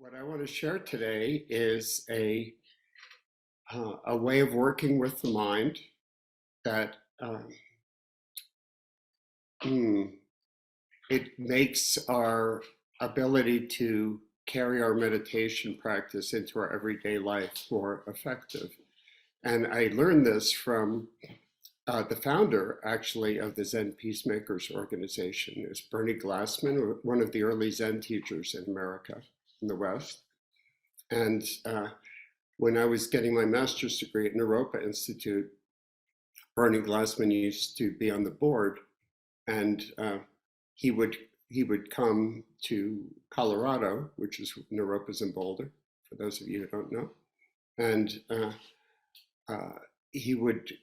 What I want to share today is a way of working with the mind that it makes our ability to carry our meditation practice into our everyday life more effective. And I learned this from the founder, actually, of the Zen Peacemakers organization is Bernie Glassman, one of the early Zen teachers in America, in the West. And when I was getting my master's degree at Naropa Institute, Bernie Glassman used to be on the board, and he would come to Colorado, which is Naropa's in Boulder, for those of you who don't know, and he would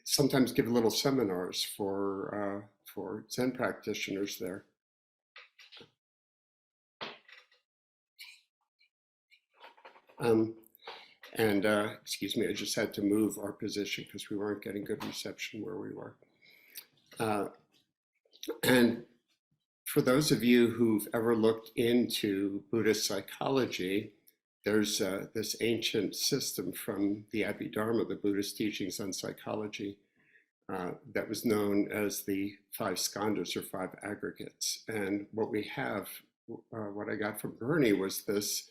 sometimes give little seminars for Zen practitioners there. Excuse me, I just had to move our position because we weren't getting good reception where we were. And for those of you who've ever looked into Buddhist psychology, there's this ancient system from the Abhidharma, the Buddhist teachings on psychology, that was known as the 5 Skandhas or 5 aggregates. And what we have, what I got from Bernie was this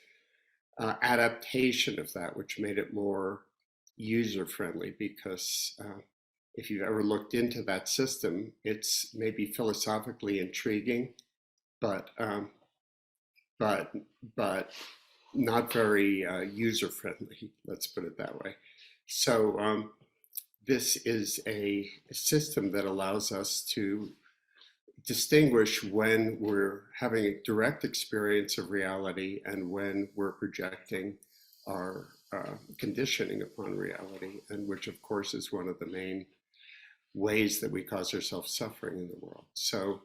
adaptation of that, which made it more user-friendly, because if you've ever looked into that system, it's maybe philosophically intriguing, but not very user-friendly, let's put it that way. So this is a system that allows us to distinguish when we're having a direct experience of reality and when we're projecting our conditioning upon reality, and which of course is one of the main ways that we cause ourselves suffering in the world. So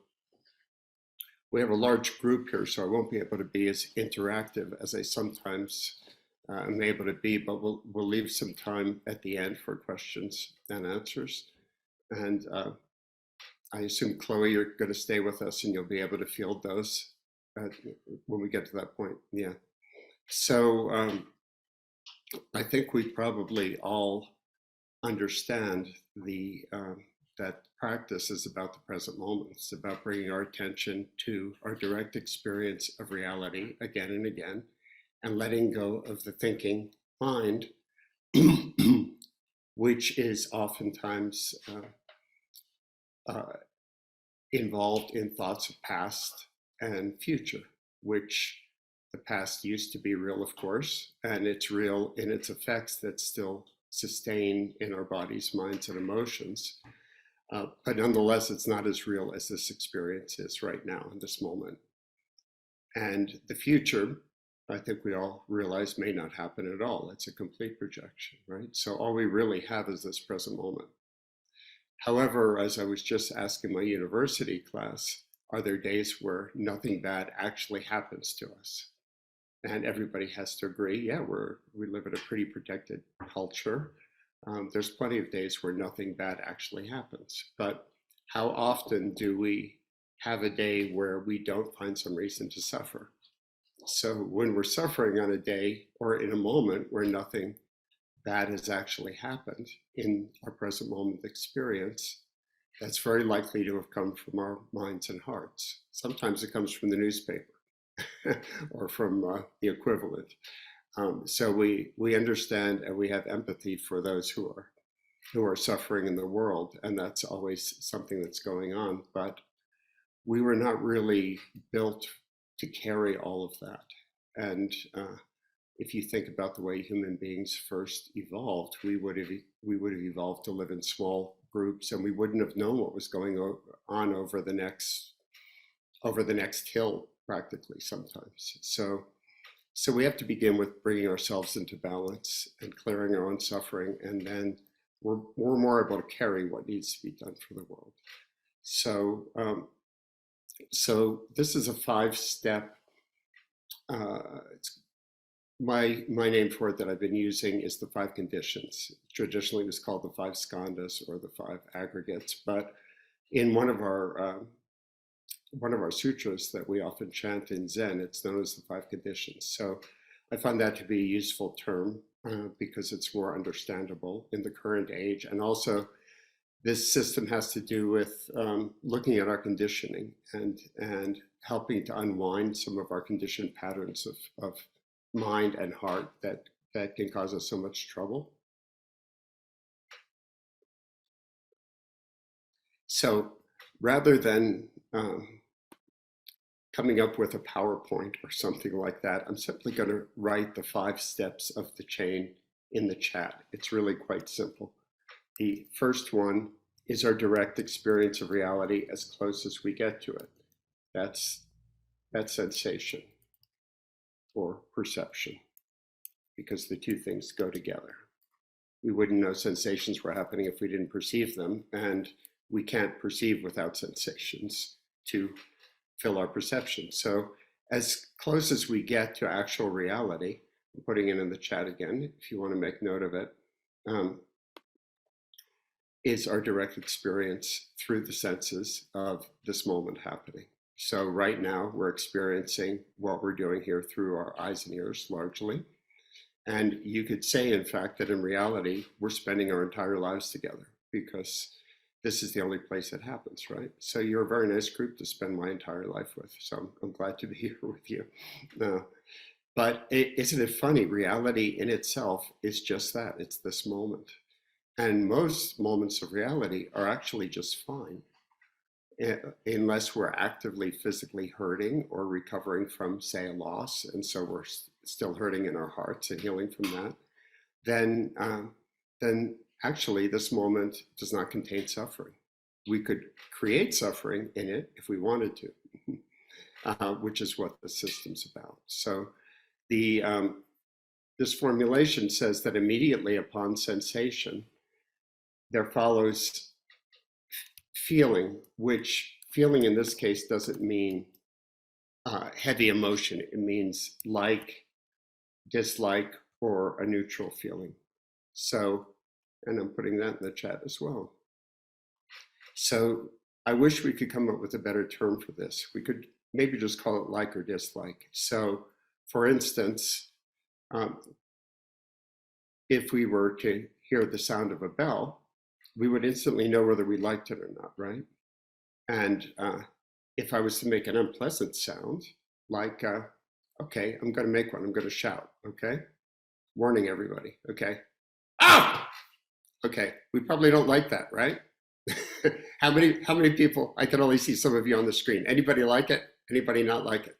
we have a large group here, so I won't be able to be as interactive as I sometimes am able to be, but we'll leave some time at the end for questions and answers. And I assume, Chloe, you're going to stay with us and you'll be able to field those when we get to that point. Yeah. So I think we probably all understand that practice is about the present moment. It's about bringing our attention to our direct experience of reality again and again, and letting go of the thinking mind, which is oftentimes involved in thoughts of past and future, which the past used to be real, of course, and it's real in its effects that still sustain in our bodies, minds, and emotions. But nonetheless, it's not as real as this experience is right now in this moment. And the future, I think we all realize, may not happen at all. It's a complete projection, right? So all we really have is this present moment. However, as I was just asking my university class, are there days where nothing bad actually happens to us? And everybody has to agree, yeah, we live in a pretty protected culture. There's plenty of days where nothing bad actually happens. But how often do we have a day where we don't find some reason to suffer? So when we're suffering on a day or in a moment where nothing bad has actually happened in our present moment experience, that's very likely to have come from our minds and hearts. Sometimes it comes from the newspaper or from the equivalent. So we understand and we have empathy for those who are suffering in the world, and that's always something that's going on. But we were not really built to carry all of that. And if you think about the way human beings first evolved, we would have evolved to live in small groups, and we wouldn't have known what was going on over the next hill, practically sometimes. So we have to begin with bringing ourselves into balance and clearing our own suffering, and then we're more able to carry what needs to be done for the world. So this is a 5-step. My name for it that I've been using is the 5 conditions. Traditionally, it was called the 5 Skandhas or the 5 aggregates. But in one of our one of our sutras that we often chant in Zen. It's known as the five conditions. So I find that to be a useful term because it's more understandable in the current age. And also, this system has to do with looking at our conditioning and helping to unwind some of our conditioned patterns of mind and heart that can cause us so much trouble. So rather than coming up with a PowerPoint or something like that, I'm simply going to write the 5 steps of the chain in the chat. It's really quite simple. The first one is our direct experience of reality as close as we get to it. That's sensation or perception, because the two things go together. We wouldn't know sensations were happening if we didn't perceive them, and we can't perceive without sensations to fill our perception. So as close as we get to actual reality, I'm putting it in the chat again if you want to make note of it, is our direct experience through the senses of this moment happening. So right now we're experiencing what we're doing here through our eyes and ears largely. And you could say, in fact, that in reality, we're spending our entire lives together because this is the only place it happens, right? So you're a very nice group to spend my entire life with. So I'm glad to be here with you. But isn't it funny? Reality in itself is just that. It's this moment. And most moments of reality are actually just fine, unless we're actively physically hurting or recovering from, say, a loss, and so we're still hurting in our hearts and healing from that. Then actually this moment does not contain suffering. We could create suffering in it if we wanted to, which is what the system's about. So this formulation says that immediately upon sensation, there follows feeling, which feeling in this case doesn't mean heavy emotion. It means like, dislike, or a neutral feeling. So, and I'm putting that in the chat as well. So I wish we could come up with a better term for this. We could maybe just call it like or dislike. So for instance, if we were to hear the sound of a bell, we would instantly know whether we liked it or not, right? And if I was to make an unpleasant sound, like, okay, I'm going to make one. I'm going to shout, okay? Warning everybody, okay? Ah! Okay, we probably don't like that, right? How many people? I can only see some of you on the screen. Anybody like it? Anybody not like it?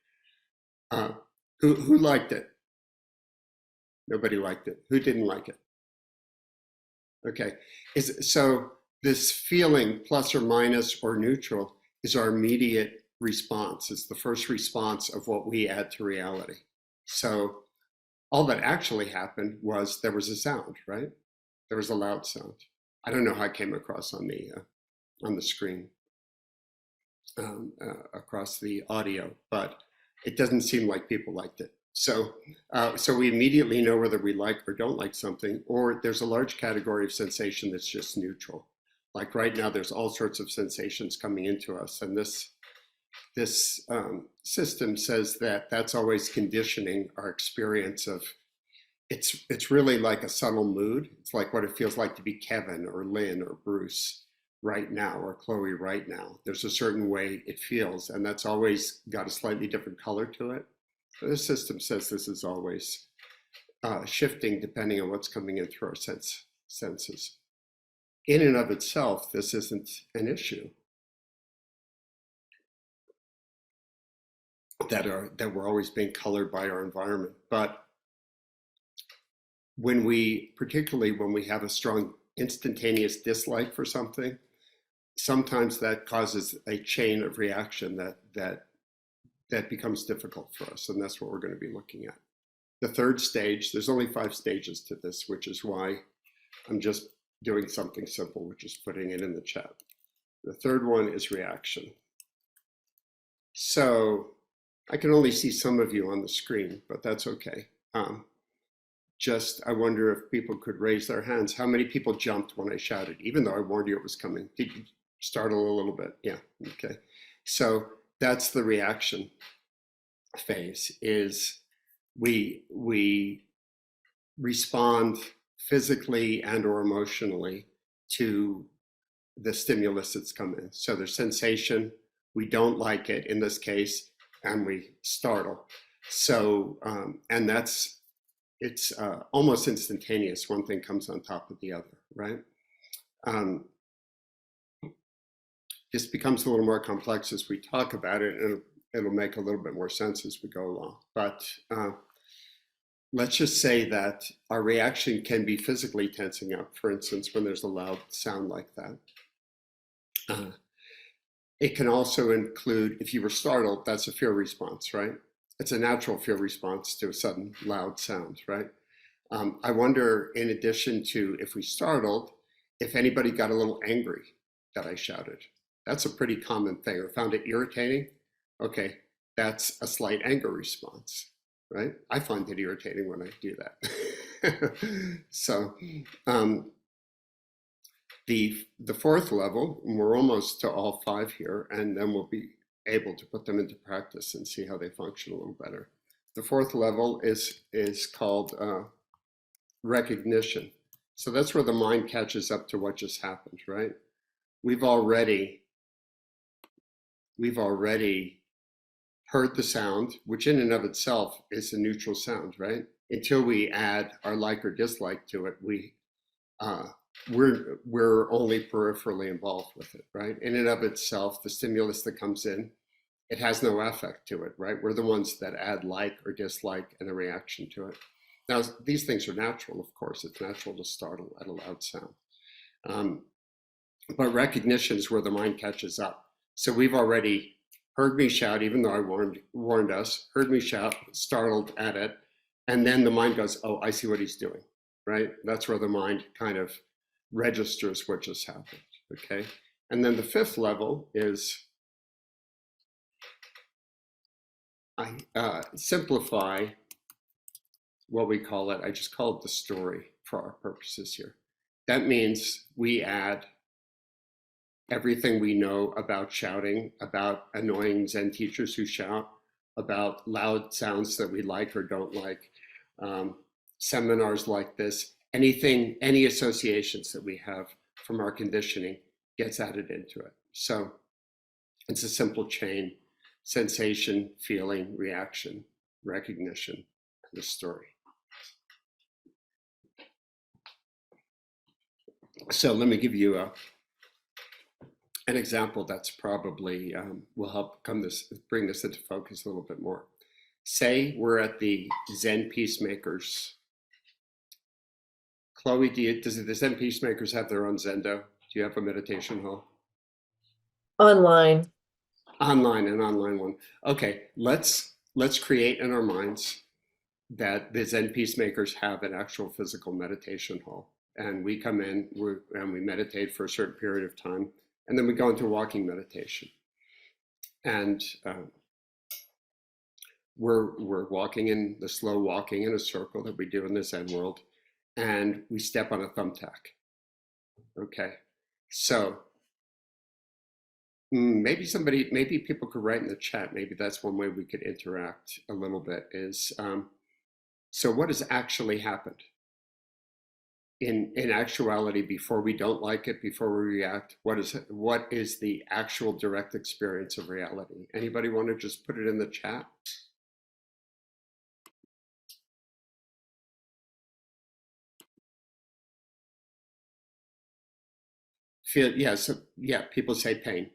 Who liked it? Nobody liked it. Who didn't like it? Okay, so this feeling, plus or minus or neutral, is our immediate response. It's the first response of what we add to reality. So all that actually happened was there was a sound, right? There was a loud sound. I don't know how I came across on the screen, across the audio, but it doesn't seem like people liked it. So we immediately know whether we like or don't like something, or there's a large category of sensation that's just neutral. Like right now, there's all sorts of sensations coming into us, and this system says that that's always conditioning our experience of. It's really like a subtle mood. It's like what it feels like to be Kevin or Lynn or Bruce right now, or Chloe right now. There's a certain way it feels, and that's always got a slightly different color to it. So this system says this is always shifting depending on what's coming in through our senses. In and of itself, this isn't an issue. That we're always being colored by our environment, but particularly when we have a strong instantaneous dislike for something, sometimes that causes a chain of reaction that becomes difficult for us, and that's what we're going to be looking at. The third stage, there's only 5 stages to this, which is why I'm just doing something simple, which is putting it in the chat. The third one is reaction. So I can only see some of you on the screen, but that's okay. I wonder if people could raise their hands. How many people jumped when I shouted, even though I warned you it was coming? Did you startle a little bit? Yeah, okay. So that's the reaction phase, is we respond physically and or emotionally to the stimulus that's come in. So there's sensation, we don't like it in this case, and we startle. So, and it's almost instantaneous. One thing comes on top of the other, right? This becomes a little more complex as we talk about it, and it'll make a little bit more sense as we go along. But let's just say that our reaction can be physically tensing up, for instance, when there's a loud sound like that. It can also include, if you were startled, that's a fear response, right? It's a natural fear response to a sudden loud sound, right? I wonder, in addition to if we startled, if anybody got a little angry that I shouted. That's a pretty common thing. Or found it irritating. Okay, that's a slight anger response, right? I find it irritating when I do that. So the fourth level, and we're almost to all five here, and then we'll be able to put them into practice and see how they function a little better. The fourth level is called recognition. So that's where the mind catches up to what just happened, right? We've already heard the sound, which in and of itself is a neutral sound, right? Until we add our like or dislike to it, we're only peripherally involved with it, right? In and of itself, the stimulus that comes in, it has no affect to it, right? We're the ones that add like or dislike and a reaction to it. Now, these things are natural, of course. It's natural to startle at a loud sound. But recognition is where the mind catches up. So we've already heard me shout, even though I warned us, heard me shout, startled at it, and then the mind goes, oh, I see what he's doing, right? That's where the mind kind of registers what just happened, okay? And then the fifth level is I simplify what we call it. I just call it the story for our purposes here. That means we add everything we know about shouting, about annoying Zen teachers who shout, about loud sounds that we like or don't like, seminars like this, anything, any associations that we have from our conditioning gets added into it. So it's a simple chain: sensation, feeling, reaction, recognition, and the story. So let me give you an example that's probably will help bring this into focus a little bit more. Say we're at the Zen Peacemakers. Chloe, does the Zen Peacemakers have their own Zendo? Do you have a meditation hall? Online. Online, an online one. Okay, let's create in our minds that the Zen Peacemakers have an actual physical meditation hall. And we come in and we meditate for a certain period of time. And then we go into walking meditation. And we're walking in the slow walking in a circle that we do in the Zen world. And we step on a thumbtack. Okay. So maybe people could write in the chat. Maybe that's one way we could interact a little bit is, so what has actually happened? In actuality, before we don't like it, before we react, what is the actual direct experience of reality? Anybody want to just put it in the chat? People say pain.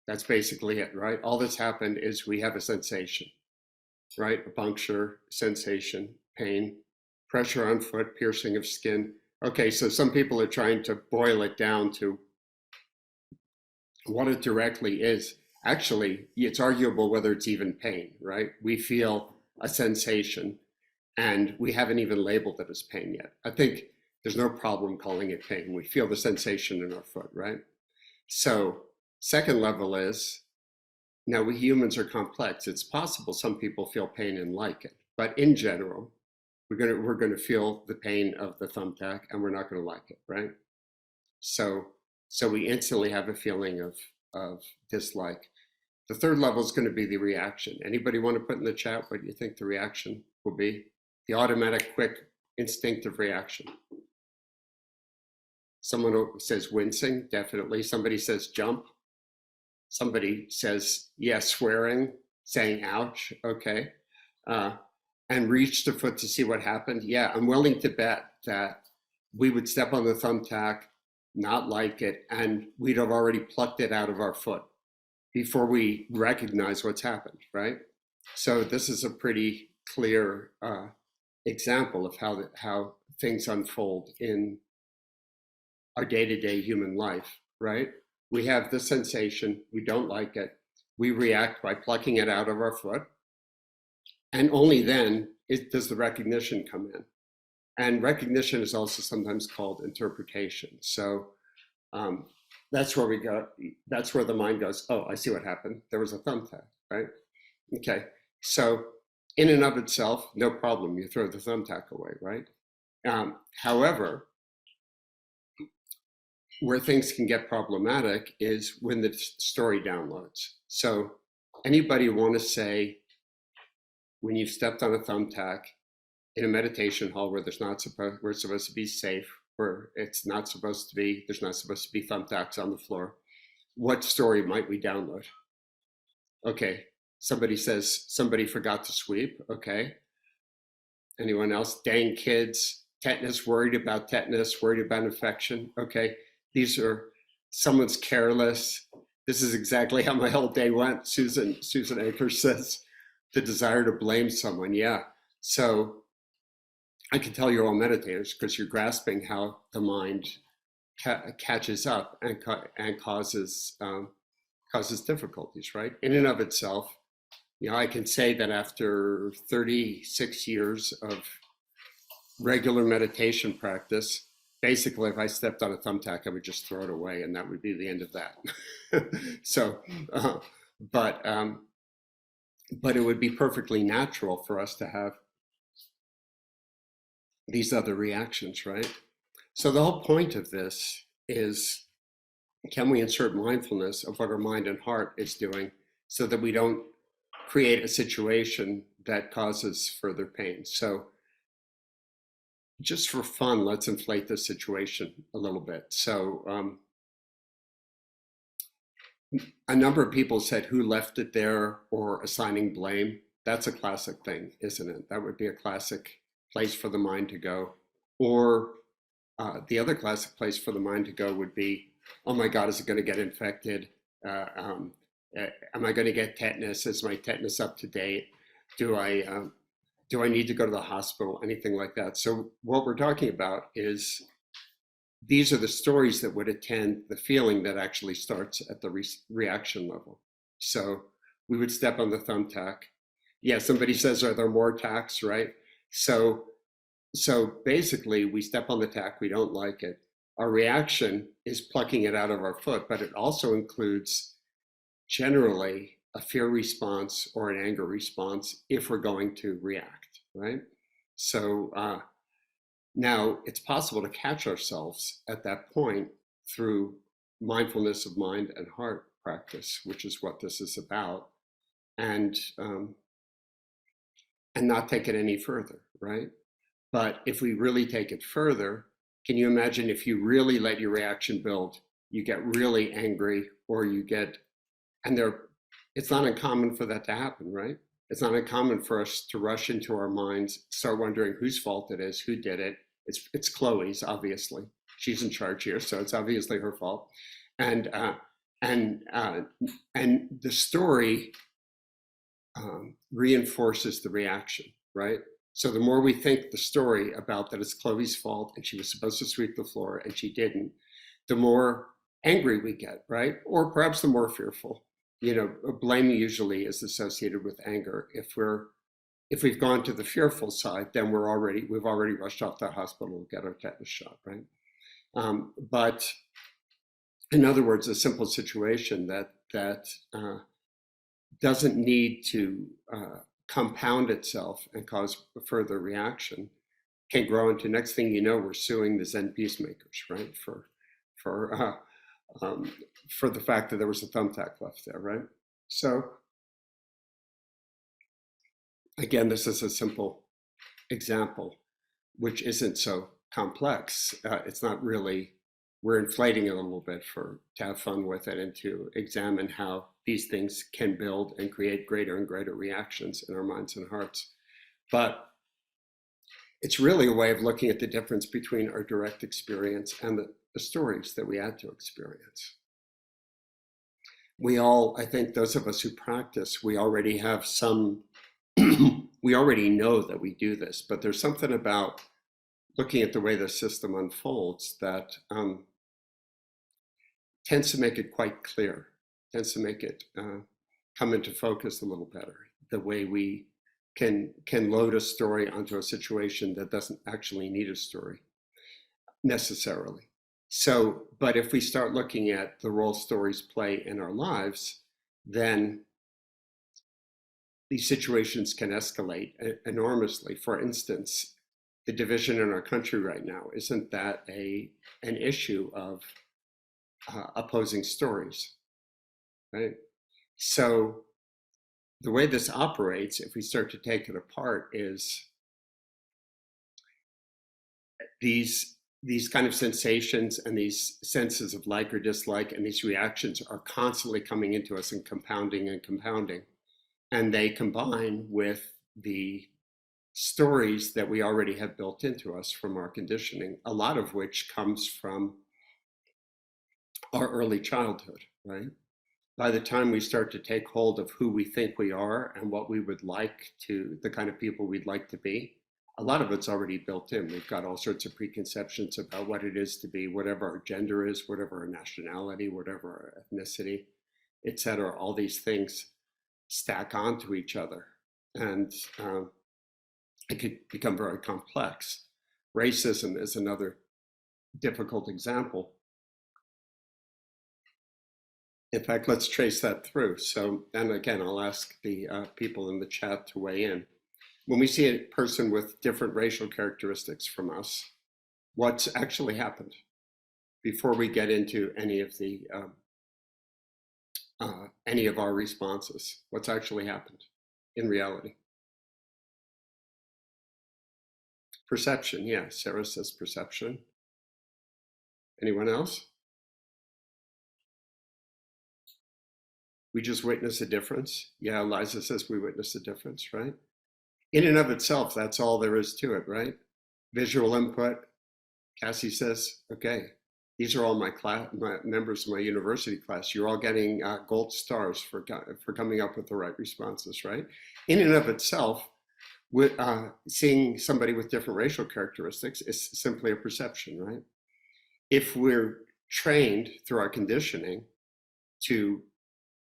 That's basically it, right? All that's happened is we have a sensation, right? A puncture, sensation, pain, pressure on foot, piercing of skin. Okay, so some people are trying to boil it down to what it directly is. Actually, it's arguable whether it's even pain, right? We feel a sensation and we haven't even labeled it as pain yet. I think there's no problem calling it pain. We feel the sensation in our foot, right? So second level is, now we humans are complex. It's possible some people feel pain and like it, but in general, we're gonna feel the pain of the thumbtack and we're not gonna like it, right? So we instantly have a feeling of dislike. The third level is going to be the reaction. Anybody want to put in the chat what you think the reaction will be? The automatic, quick, instinctive reaction. Someone says wincing, definitely. Somebody says jump. Somebody says, yes, swearing, saying ouch, okay. And reach the foot to see what happened. Yeah, I'm willing to bet that we would step on the thumbtack, not like it, and we'd have already plucked it out of our foot before we recognize what's happened, right? So this is a pretty clear example of how things unfold in our day-to-day human life, right? We have the sensation, we don't like it, we react by plucking it out of our foot, and only then does the recognition come in. And recognition is also sometimes called interpretation. So that's where we go. That's where the mind goes, oh, I see what happened. There was a thumbtack, right? Okay. So in and of itself, no problem. You throw the thumbtack away, right? However, where things can get problematic is when the story downloads. So anybody want to say, when you've stepped on a thumbtack in a meditation hall where we're supposed to be safe, where it's not supposed to be, there's not supposed to be thumbtacks on the floor, what story might we download? Okay, somebody says somebody forgot to sweep, okay. Anyone else? Dang kids, tetanus, worried about infection, okay. These are, someone's careless. This is exactly how my whole day went. Susan Akers says, the desire to blame someone, yeah. So I can tell you're all meditators because you're grasping how the mind catches up and causes difficulties, right? In and of itself, I can say that after 36 years of regular meditation practice, basically, if I stepped on a thumbtack, I would just throw it away, and that would be the end of that. So, but it would be perfectly natural for us to have these other reactions, right? So the whole point of this is, can we insert mindfulness of what our mind and heart is doing so that we don't create a situation that causes further pain? So just for fun, let's inflate the situation a little bit. So a number of people said, who left it there, or assigning blame. That's a classic thing, isn't it? That would be a classic place for the mind to go. Or the other classic place for the mind to go would be, oh my God, is it going to get infected? Am I going to get tetanus? Is my tetanus up to date? Do I need to go to the hospital? Anything like that. So what we're talking about is, these are the stories that would attend the feeling that actually starts at the reaction level. So we would step on the thumbtack. Yeah, somebody says, are there more tacks, right? So basically, we step on the tack, we don't like it. Our reaction is plucking it out of our foot, but it also includes generally a fear response or an anger response if we're going to react, right? So now it's possible to catch ourselves at that point through mindfulness of mind and heart practice, which is what this is about, and not take it any further, right? But if we really take it further, can you imagine if you really let your reaction build, you get really angry, or you get, it's not uncommon for that to happen, right? It's not uncommon for us to rush into our minds, start wondering whose fault it is, who did it. It's Chloe's, obviously. She's in charge here, so it's obviously her fault. And the story reinforces the reaction, right? So the more we think the story about that it's Chloe's fault and she was supposed to sweep the floor and she didn't, the more angry we get, right? Or perhaps the more fearful. Blame usually is associated with anger. If we've gone to the fearful side, then we've already rushed off to the hospital to get our tetanus shot, right? But in other words, a simple situation that doesn't need to compound itself and cause a further reaction can grow into, next thing you know, we're suing the Zen peacemakers, right? For the fact that there was a thumbtack left there, right? So again, this is a simple example, which isn't so complex. It's not really, we're inflating it a little bit to have fun with it and to examine how these things can build and create greater and greater reactions in our minds and hearts. But it's really a way of looking at the difference between our direct experience and the stories that we add to experience. We all, I think those of us who practice, we already have some, we already know that we do this, but there's something about looking at the way the system unfolds that tends to make it quite clear, tends to make it come into focus a little better, the way we can load a story onto a situation that doesn't actually need a story necessarily. So, but if we start looking at the role stories play in our lives, then these situations can escalate enormously. For instance, the division in our country right now, isn't that an issue of opposing stories, right? So the way this operates, if we start to take it apart, is these kind of sensations and these senses of like or dislike and these reactions are constantly coming into us and compounding and compounding. And they combine with the stories that we already have built into us from our conditioning, a lot of which comes from our early childhood, right? By the time we start to take hold of who we think we are and what we would like to, the kind of people we'd like to be, a lot of it's already built in. We've got all sorts of preconceptions about what it is to be, whatever our gender is, whatever our nationality, whatever our ethnicity, etc. All these things stack onto each other, and it could become very complex. Racism is another difficult example. In fact, let's trace that through. So, and again, I'll ask the people in the chat to weigh in. When we see a person with different racial characteristics from us, what's actually happened before we get into any of our responses? What's actually happened in reality? Perception, yeah. Sarah says perception. Anyone else? We just witness a difference. Yeah, Liza says we witness a difference, right? In and of itself, that's all there is to it, right? Visual input. Cassie says, okay, these are all my members of my university class. You're all getting gold stars for coming up with the right responses, right? In and of itself, seeing somebody with different racial characteristics is simply a perception, right? If we're trained through our conditioning to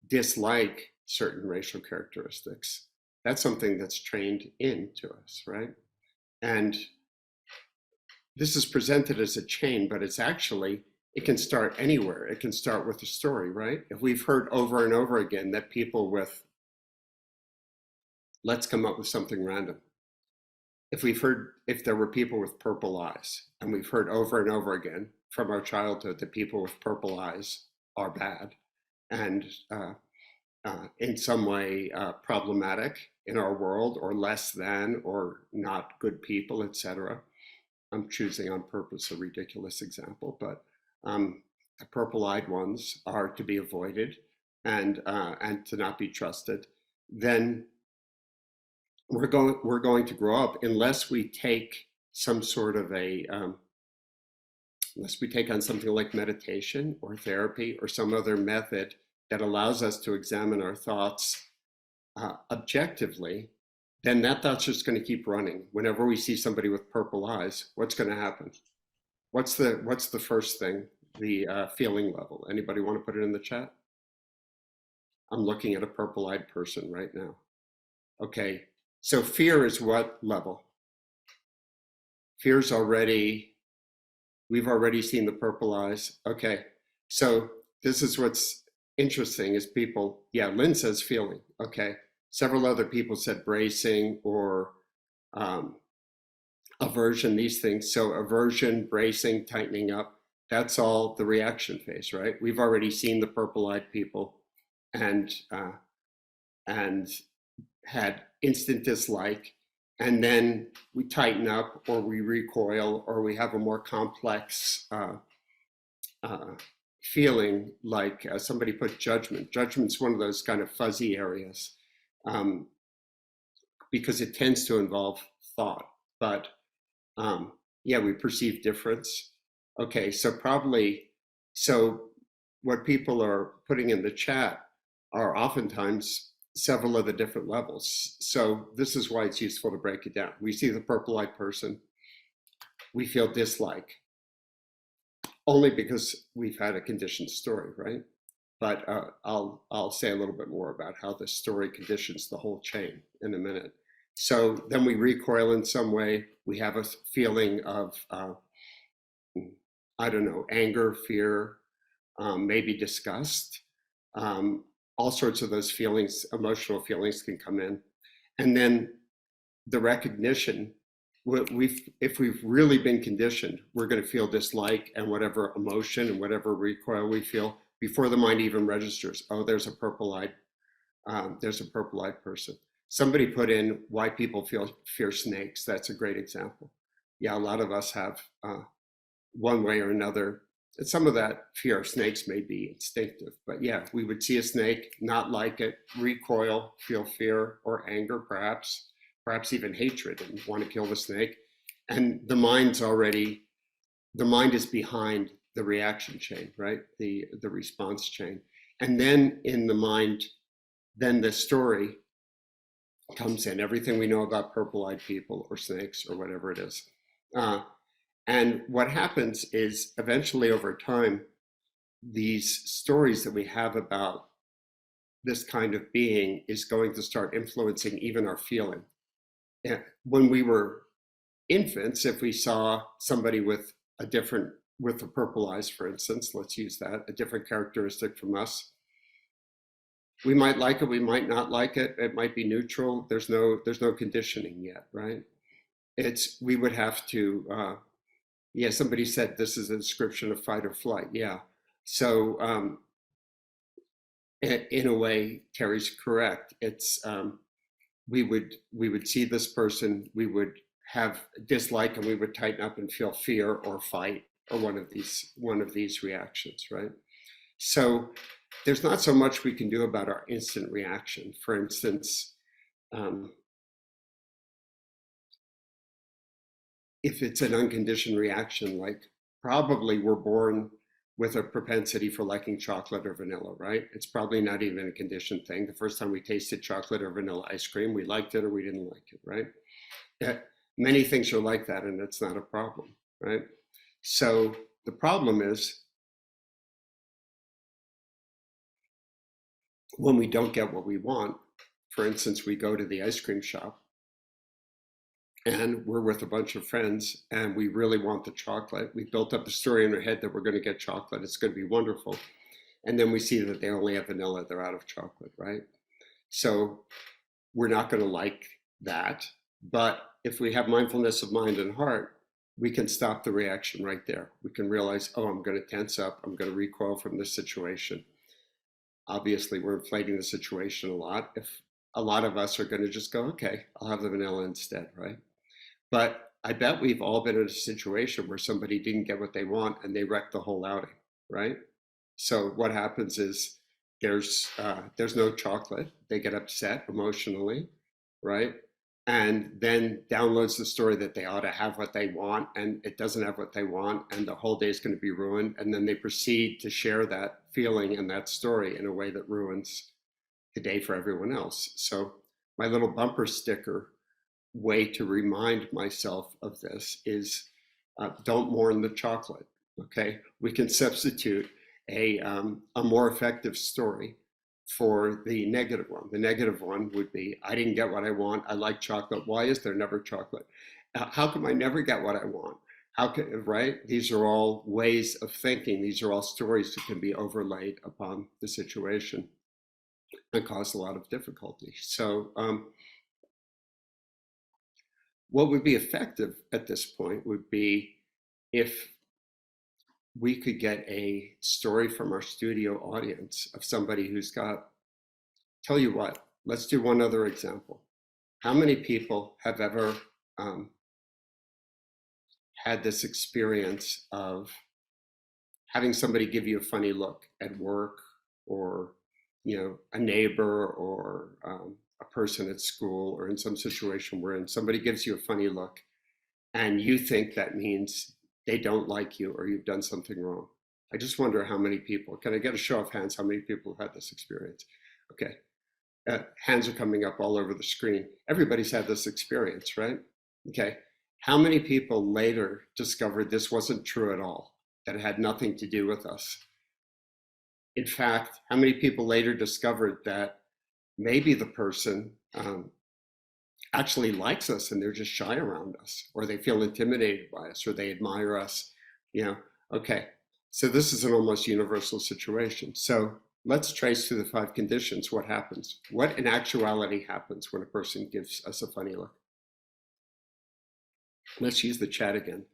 dislike certain racial characteristics, that's something that's trained into us, right? And this is presented as a chain, but it's actually, it can start anywhere. It can start with a story, right? If we've heard over and over again that people with, let's come up with something random. If there were people with purple eyes, and we've heard over and over again from our childhood that people with purple eyes are bad and in some way problematic in our world, or less than, or not good people, etc. I'm choosing on purpose a ridiculous example, but the purple-eyed ones are to be avoided and to not be trusted. Then we're going to grow up unless we take some sort of unless we take on something like meditation or therapy or some other method that allows us to examine our thoughts objectively, then that thought's just going to keep running. Whenever we see somebody with purple eyes, what's going to happen? What's the first thing? The feeling level. Anybody want to put it in the chat? I'm looking at a purple-eyed person right now. Okay, so fear is what level? Fear's already, we've already seen the purple eyes. Okay, so this is what's interesting is people, yeah, Lynn says feeling. Okay, several other people said bracing or aversion, these things. So aversion, bracing, tightening up, that's all the reaction phase, right? We've already seen the purple-eyed people, and and had instant dislike, and then we tighten up or we recoil or we have a more complex uh, feeling, like somebody put judgment. Judgment's one of those kind of fuzzy areas, um, because it tends to involve thought. But yeah, we perceive difference. Okay, so probably, so what people are putting in the chat are oftentimes several of the different levels. So this is why it's useful to break it down. We see the purple-eyed person, we feel dislike, only because we've had a conditioned story, right? But I'll say a little bit more about how the story conditions the whole chain in a minute. So then we recoil in some way. We have a feeling of, I don't know, anger, fear, maybe disgust. Um, all sorts of those feelings, emotional feelings can come in. And then the recognition, if we've really been conditioned, we're going to feel dislike and whatever emotion and whatever recoil we feel before the mind even registers. Oh, there's a purple-eyed person. Somebody put in why people fear snakes. That's a great example. Yeah, a lot of us have one way or another. And some of that fear of snakes may be instinctive, but yeah, we would see a snake, not like it, recoil, feel fear or anger, perhaps even hatred, and want to kill the snake. And the mind is behind the reaction chain, right? The response chain. And then in the mind, then the story comes in, everything we know about purple-eyed people or snakes or whatever it is. And what happens is eventually over time, these stories that we have about this kind of being is going to start influencing even our feeling. And when we were infants, if we saw somebody with the purple eyes, for instance, let's use that, a different characteristic from us, we might like it, we might not like it, it might be neutral. There's no conditioning yet, right? We would have to, yeah, somebody said this is a description of fight or flight. Yeah. So in a way, Terry's correct. It's we would see this person, we would have dislike, and we would tighten up and feel fear or fight or one of these reactions, right? So there's not so much we can do about our instant reaction. For instance, if it's an unconditioned reaction, like probably we're born with a propensity for liking chocolate or vanilla, right? It's probably not even a conditioned thing. The first time we tasted chocolate or vanilla ice cream, we liked it or we didn't like it, right? Many things are like that, and it's not a problem, right? So the problem is when we don't get what we want. For instance, we go to the ice cream shop and we're with a bunch of friends and we really want the chocolate. We built up a story in our head that we're going to get chocolate. It's going to be wonderful. And then we see that they only have vanilla. They're out of chocolate, right? So we're not going to like that. But if we have mindfulness of mind and heart, we can stop the reaction right there. We can realize, oh, I'm going to tense up. I'm going to recoil from this situation. Obviously, we're inflating the situation a lot. If a lot of us are going to just go, okay, I'll have the vanilla instead, right? But I bet we've all been in a situation where somebody didn't get what they want and they wrecked the whole outing, right? So what happens is there's no chocolate. They get upset emotionally, right? And then downloads the story that they ought to have what they want, and it doesn't have what they want, and the whole day is going to be ruined. And then they proceed to share that feeling and that story in a way that ruins the day for everyone else. So my little bumper sticker way to remind myself of this is don't mourn the chocolate. Okay, we can substitute a more effective story for the negative one. The negative one would be, I didn't get what I want. I like chocolate. Why is there never chocolate? How come I never get what I want? How can, right? These are all ways of thinking. These are all stories that can be overlaid upon the situation and cause a lot of difficulty. So what would be effective at this point would be if we could get a story from our studio audience of somebody who's got, tell you what, let's do one other example. How many people have ever had this experience of having somebody give you a funny look at work, or a neighbor, or a person at school, or in some situation wherein somebody gives you a funny look and you think that means they don't like you or you've done something wrong? I just wonder how many people, can I get a show of hands, how many people have had this experience? Okay, hands are coming up all over the screen. Everybody's had this experience, right? Okay, how many people later discovered this wasn't true at all, that it had nothing to do with us? In fact, how many people later discovered that maybe the person actually likes us and they're just shy around us, or they feel intimidated by us, or they admire us? Okay, so this is an almost universal situation. So let's trace through the 5 conditions what happens. What in actuality happens when a person gives us a funny look? Let's use the chat again.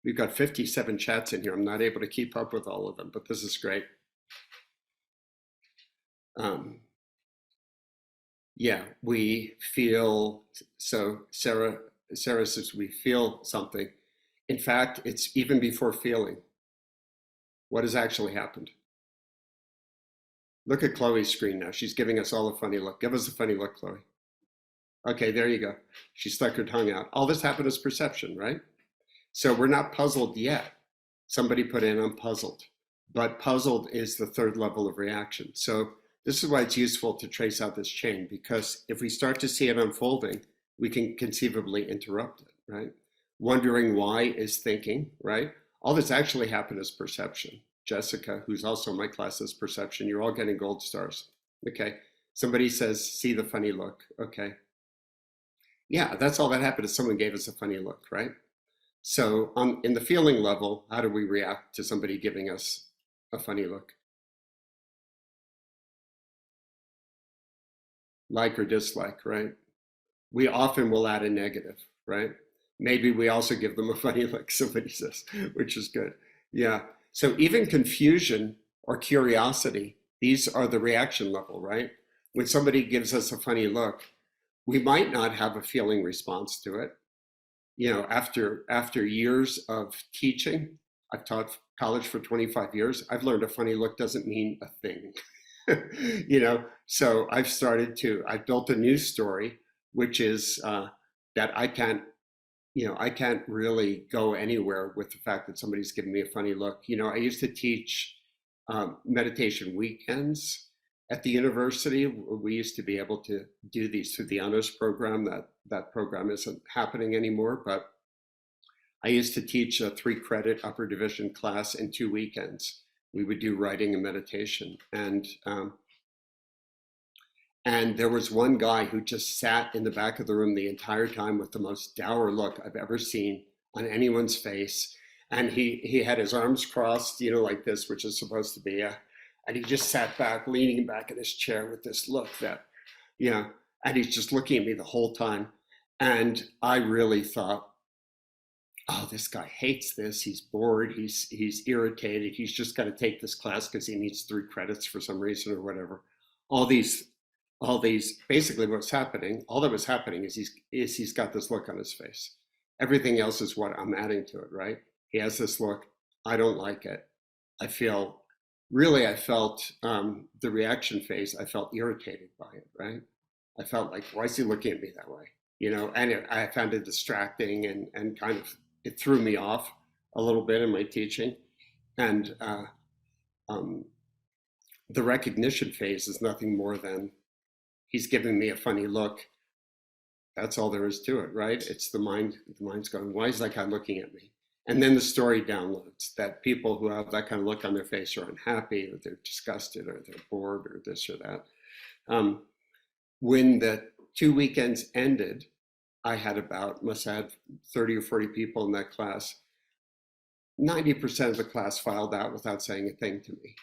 We've got 57 chats in here. I'm not able to keep up with all of them, but this is great. Yeah, we feel, so Sarah says we feel something. In fact, it's even before feeling. What has actually happened? Look at Chloe's screen now. She's giving us all a funny look. Give us a funny look, Chloe. Okay, there you go. She stuck her tongue out. All this happened as perception, right? So we're not puzzled yet. Somebody put in, I'm puzzled. But puzzled is the 3rd level of reaction. So this is why it's useful to trace out this chain, because if we start to see it unfolding, we can conceivably interrupt it, right? Wondering why is thinking, right? All this actually happened as perception. Jessica, who's also in my class, is perception. You're all getting gold stars. Okay. Somebody says, see the funny look. Okay. Yeah, that's all that happened, is someone gave us a funny look, right? So in the feeling level, how do we react to somebody giving us a funny look? Like or dislike, right? We often will add a negative, right? Maybe we also give them a funny look, somebody says, which is good. Yeah. So even confusion or curiosity, these are the reaction level, right? When somebody gives us a funny look, we might not have a feeling response to it. After years of teaching, I've taught college for 25 years. I've learned a funny look doesn't mean a thing. So I've built a new story, which is that I can't really go anywhere with the fact that somebody's giving me a funny look. I used to teach meditation weekends at the university. We used to be able to do these through the honors program. That program isn't happening anymore, but I used to teach a 3-credit upper division class in 2 weekends. We would do writing and meditation. And there was one guy who just sat in the back of the room the entire time with the most dour look I've ever seen on anyone's face. And he had his arms crossed, like this, which is supposed to be and he just sat back, leaning back in his chair with this look that, and he's just looking at me the whole time. And I really thought, oh, this guy hates this. He's bored. He's irritated. He's just got to take this class because he needs 3 credits for some reason or whatever. All these, basically what's happening, all that was happening is he's got this look on his face. Everything else is what I'm adding to it, right? He has this look. I don't like it. I felt the reaction phase, I felt irritated by it, right? I felt like, why is he looking at me that way? And I found it distracting and kind of, it threw me off a little bit in my teaching. And the recognition phase is nothing more than he's giving me a funny look. That's all there is to it, right? It's the mind's going, why is that guy looking at me? And then the story downloads that people who have that kind of look on their face are unhappy, or they're disgusted, or they're bored, or this or that. When the 2 weekends ended, I had must have had 30 or 40 people in that class. 90% of the class filed out without saying a thing to me.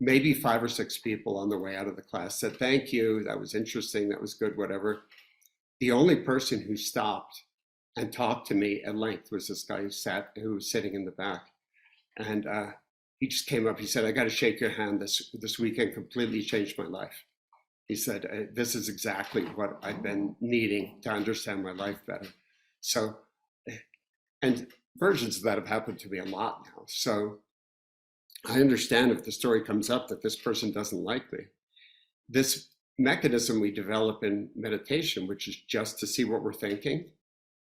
Maybe 5 or 6 people on the way out of the class said, thank you, that was interesting, that was good, whatever. The only person who stopped and talked to me at length was this guy who was sitting in the back. And he just came up, he said, I got to shake your hand. This weekend completely changed my life. He said, this is exactly what I've been needing to understand my life better. So, and versions of that have happened to me a lot now. So I understand if the story comes up that this person doesn't like me. This mechanism we develop in meditation, which is just to see what we're thinking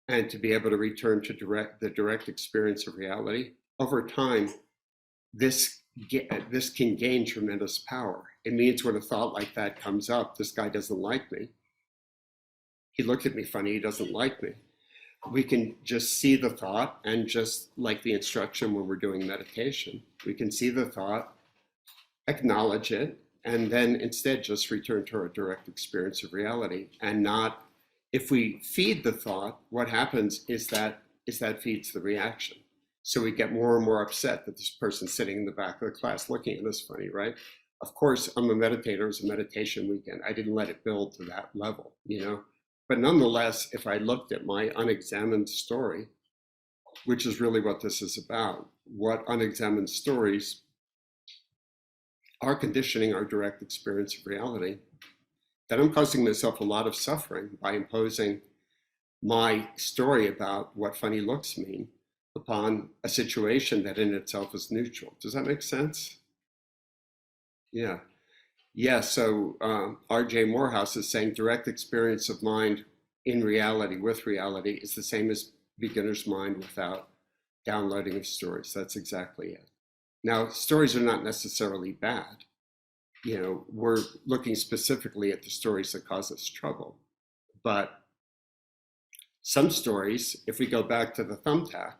and to be able to return to the direct experience of reality, over time, this can gain tremendous power. It means when a thought like that comes up, this guy doesn't like me. He looked at me funny, he doesn't like me. We can just see the thought, and just like the instruction when we're doing meditation, we can see the thought, acknowledge it, and then instead just return to our direct experience of reality. And not, if we feed the thought, what happens is that feeds the reaction. So we get more and more upset that this person's sitting in the back of the class looking at us funny, right? Of course, I'm a meditator. It was a meditation weekend. I didn't let it build to that level, you know? But nonetheless, if I looked at my unexamined story, which is really what this is about, what unexamined stories are conditioning our direct experience of reality, then I'm causing myself a lot of suffering by imposing my story about what funny looks mean upon a situation that in itself is neutral. Does that make sense? Yeah. Yeah, so R.J. Morehouse is saying direct experience of mind in reality, with reality, is the same as beginner's mind without downloading of stories. That's exactly it. Now, stories are not necessarily bad. You know, we're looking specifically at the stories that cause us trouble. But some stories, if we go back to the thumbtack,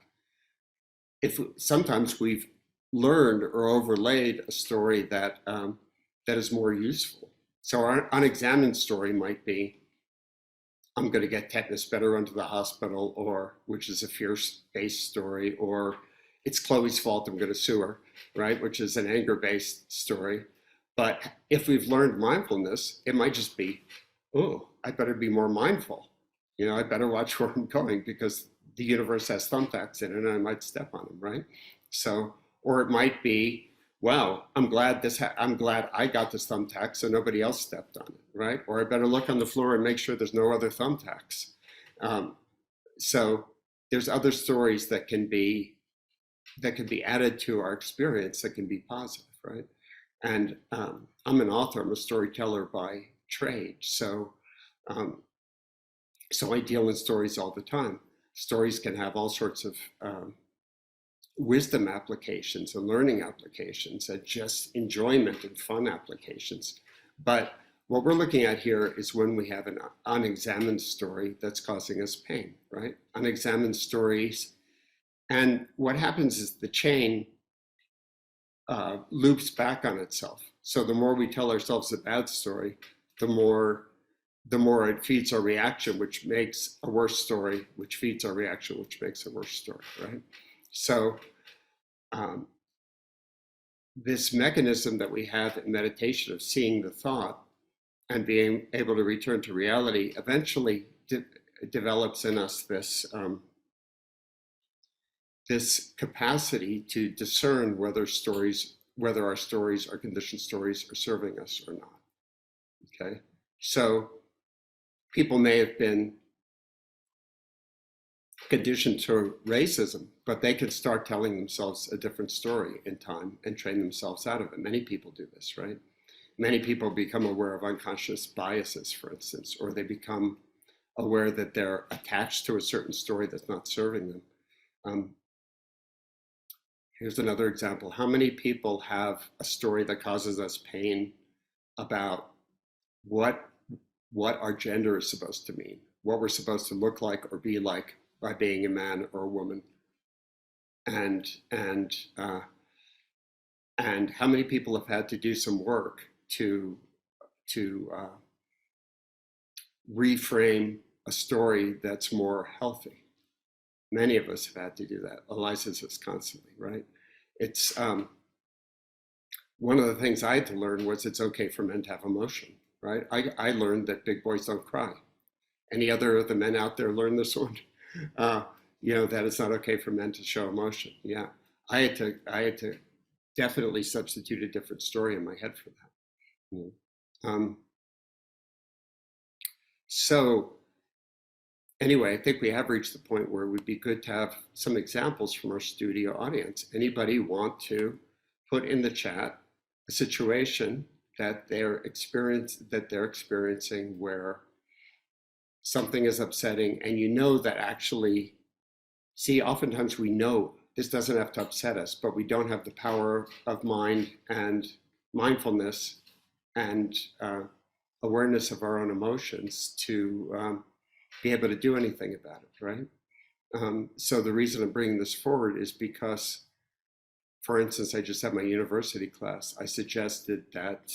sometimes we've learned or overlaid a story that that is more useful. So our unexamined story might be, I'm going to get tetanus, better run to the hospital, or which is a fear-based story, or it's Chloe's fault, I'm going to sue her, right? Which is an anger-based story. But if we've learned mindfulness, it might just be, oh, I better be more mindful. You know, I better watch where I'm going because the universe has thumbtacks in it and I might step on them, right? So, or it might be, wow, I'm glad I got this thumbtack so nobody else stepped on it, right? Or I better look on the floor and make sure there's no other thumbtacks. So there's other stories that can be added to our experience that can be positive, right? And I'm an author, I'm a storyteller by trade. So I deal in stories all the time. Stories can have all sorts of wisdom applications and learning applications and just enjoyment and fun applications. But what we're looking at here is when we have an unexamined story that's causing us pain, right? Unexamined stories. And what happens is the chain loops back on itself. So the more we tell ourselves a bad story, the more it feeds our reaction, which makes a worse story, which feeds our reaction, which makes a worse story, right? So this mechanism that we have in meditation of seeing the thought and being able to return to reality eventually develops in us this this capacity to discern whether our stories, our conditioned stories, are serving us or not. Okay, so people may have been conditioned to racism, but they could start telling themselves a different story in time and train themselves out of it. Many people do this, right? Many people become aware of unconscious biases, for instance, or they become aware that they're attached to a certain story that's not serving them. Here's another example. How many people have a story that causes us pain about what our gender is supposed to mean, what we're supposed to look like or be like by being a man or a woman, and how many people have had to do some work to reframe a story that's more healthy? Many of us have had to do that. Eliza says constantly, right? It's one of the things I had to learn was it's okay for men to have emotion, right? I learned that big boys don't cry. Any other of the men out there learn this one? You know, that it's not okay for men to show emotion. Yeah, I had to definitely substitute a different story in my head for that. Yeah. So anyway, I think we have reached the point where it would be good to have some examples from our studio audience. Anybody want to put in the chat a situation that they're experiencing where something is upsetting, and you know that actually, see, oftentimes we know this doesn't have to upset us, but we don't have the power of mind and mindfulness and awareness of our own emotions to be able to do anything about it, right? So the reason I'm bringing this forward is because, for instance, I just had my university class. I suggested that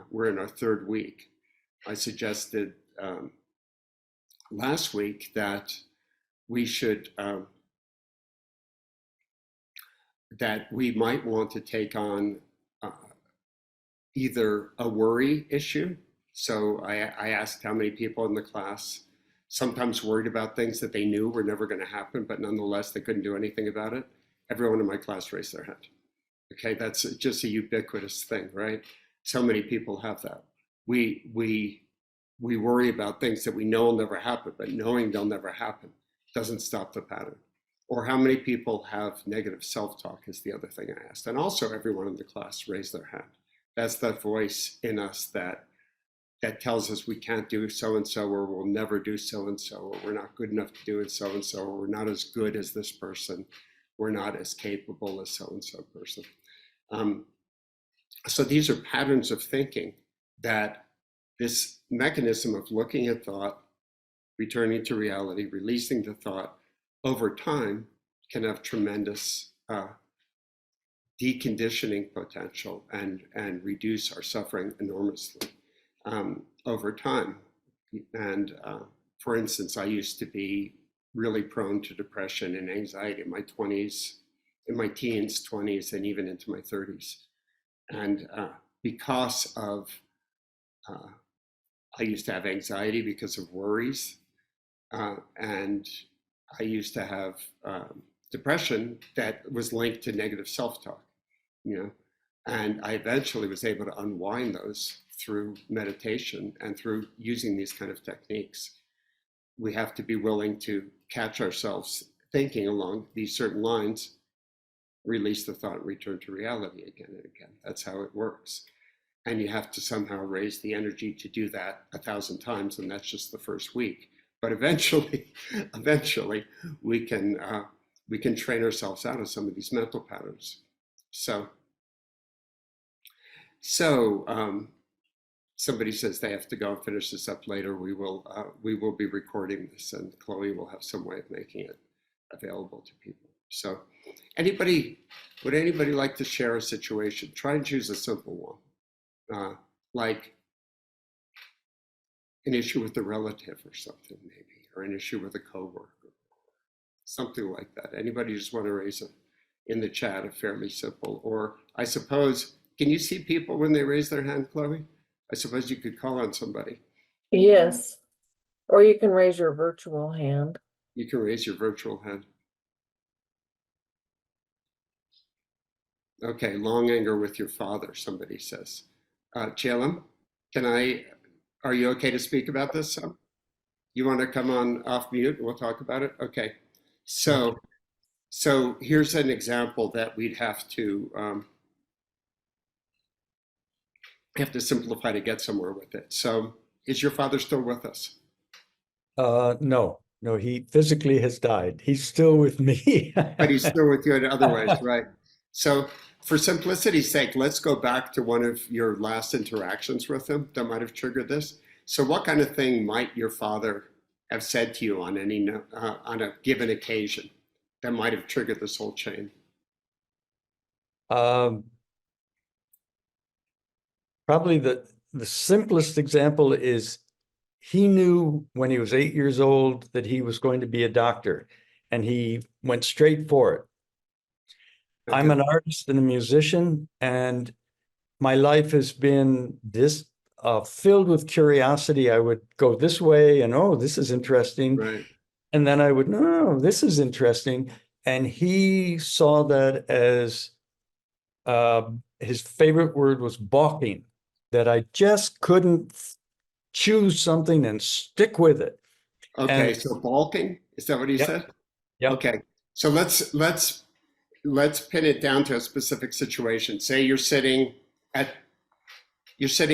we're in our third week. I suggested last week that we should that we might want to take on either a worry issue. So I asked how many people in the class sometimes worried about things that they knew were never going to happen, but nonetheless they couldn't do anything about it. Everyone in my class raised their hand. Okay, that's just a ubiquitous thing, right? So many people have that. We worry about things that we know will never happen, but knowing they'll never happen doesn't stop the pattern. Or how many people have negative self-talk is the other thing I asked. And also everyone in the class raised their hand. That's that voice in us that tells us we can't do so-and-so, or we'll never do so-and-so, or we're not good enough to do it so-and-so, or we're not as good as this person, we're not as capable as so-and-so person. So these are patterns of thinking that this mechanism of looking at thought, returning to reality, releasing the thought, over time can have tremendous deconditioning potential and reduce our suffering enormously over time. And for instance, I used to be really prone to depression and anxiety in my 20s, in my teens, 20s, and even into my 30s. And because of, I used to have anxiety because of worries, and I used to have depression that was linked to negative self-talk, you know, and I eventually was able to unwind those through meditation and through using these kind of techniques. We have to be willing to catch ourselves thinking along these certain lines, release the thought, return to reality again and again. That's how it works. And you have to somehow raise the energy to do that 1,000 times, and that's just the first week. But eventually we can train ourselves out of some of these mental patterns. So somebody says they have to go and finish this up later. We will be recording this, and Chloe will have some way of making it available to people. So would anybody like to share a situation? Try and choose a simple one, like an issue with a relative or something, maybe, or an issue with a coworker, something like that. Anybody just want to raise it in the chat, a fairly simple, or I suppose, can you see people when they raise their hand, Chloe? I suppose you could call on somebody. Yes. Or you can raise your virtual hand. You can raise your virtual hand. Okay, long anger with your father, somebody says. Chelem, are you okay to speak about this? You want to come on off mute? We'll talk about it. Okay. So here's an example that we'd have to simplify to get somewhere with it. So is your father still with us? No, he physically has died. He's still with me. But he's still with you in other ways, right? So for simplicity's sake, let's go back to one of your last interactions with him that might have triggered this. So what kind of thing might your father have said to you on a given occasion that might have triggered this whole chain? Probably the simplest example is he knew when he was 8 years old that he was going to be a doctor, and he went straight for it. Okay. I'm an artist and a musician, and my life has been filled with curiosity. I would go this way and, oh, this is interesting. Right. And then I would, no, this is interesting. And he saw that as his favorite word was balking, that I just couldn't choose something and stick with it. Okay, And so balking, is that what he yep, said? yep. Okay, so let's pin it down to a specific situation. Say you're sitting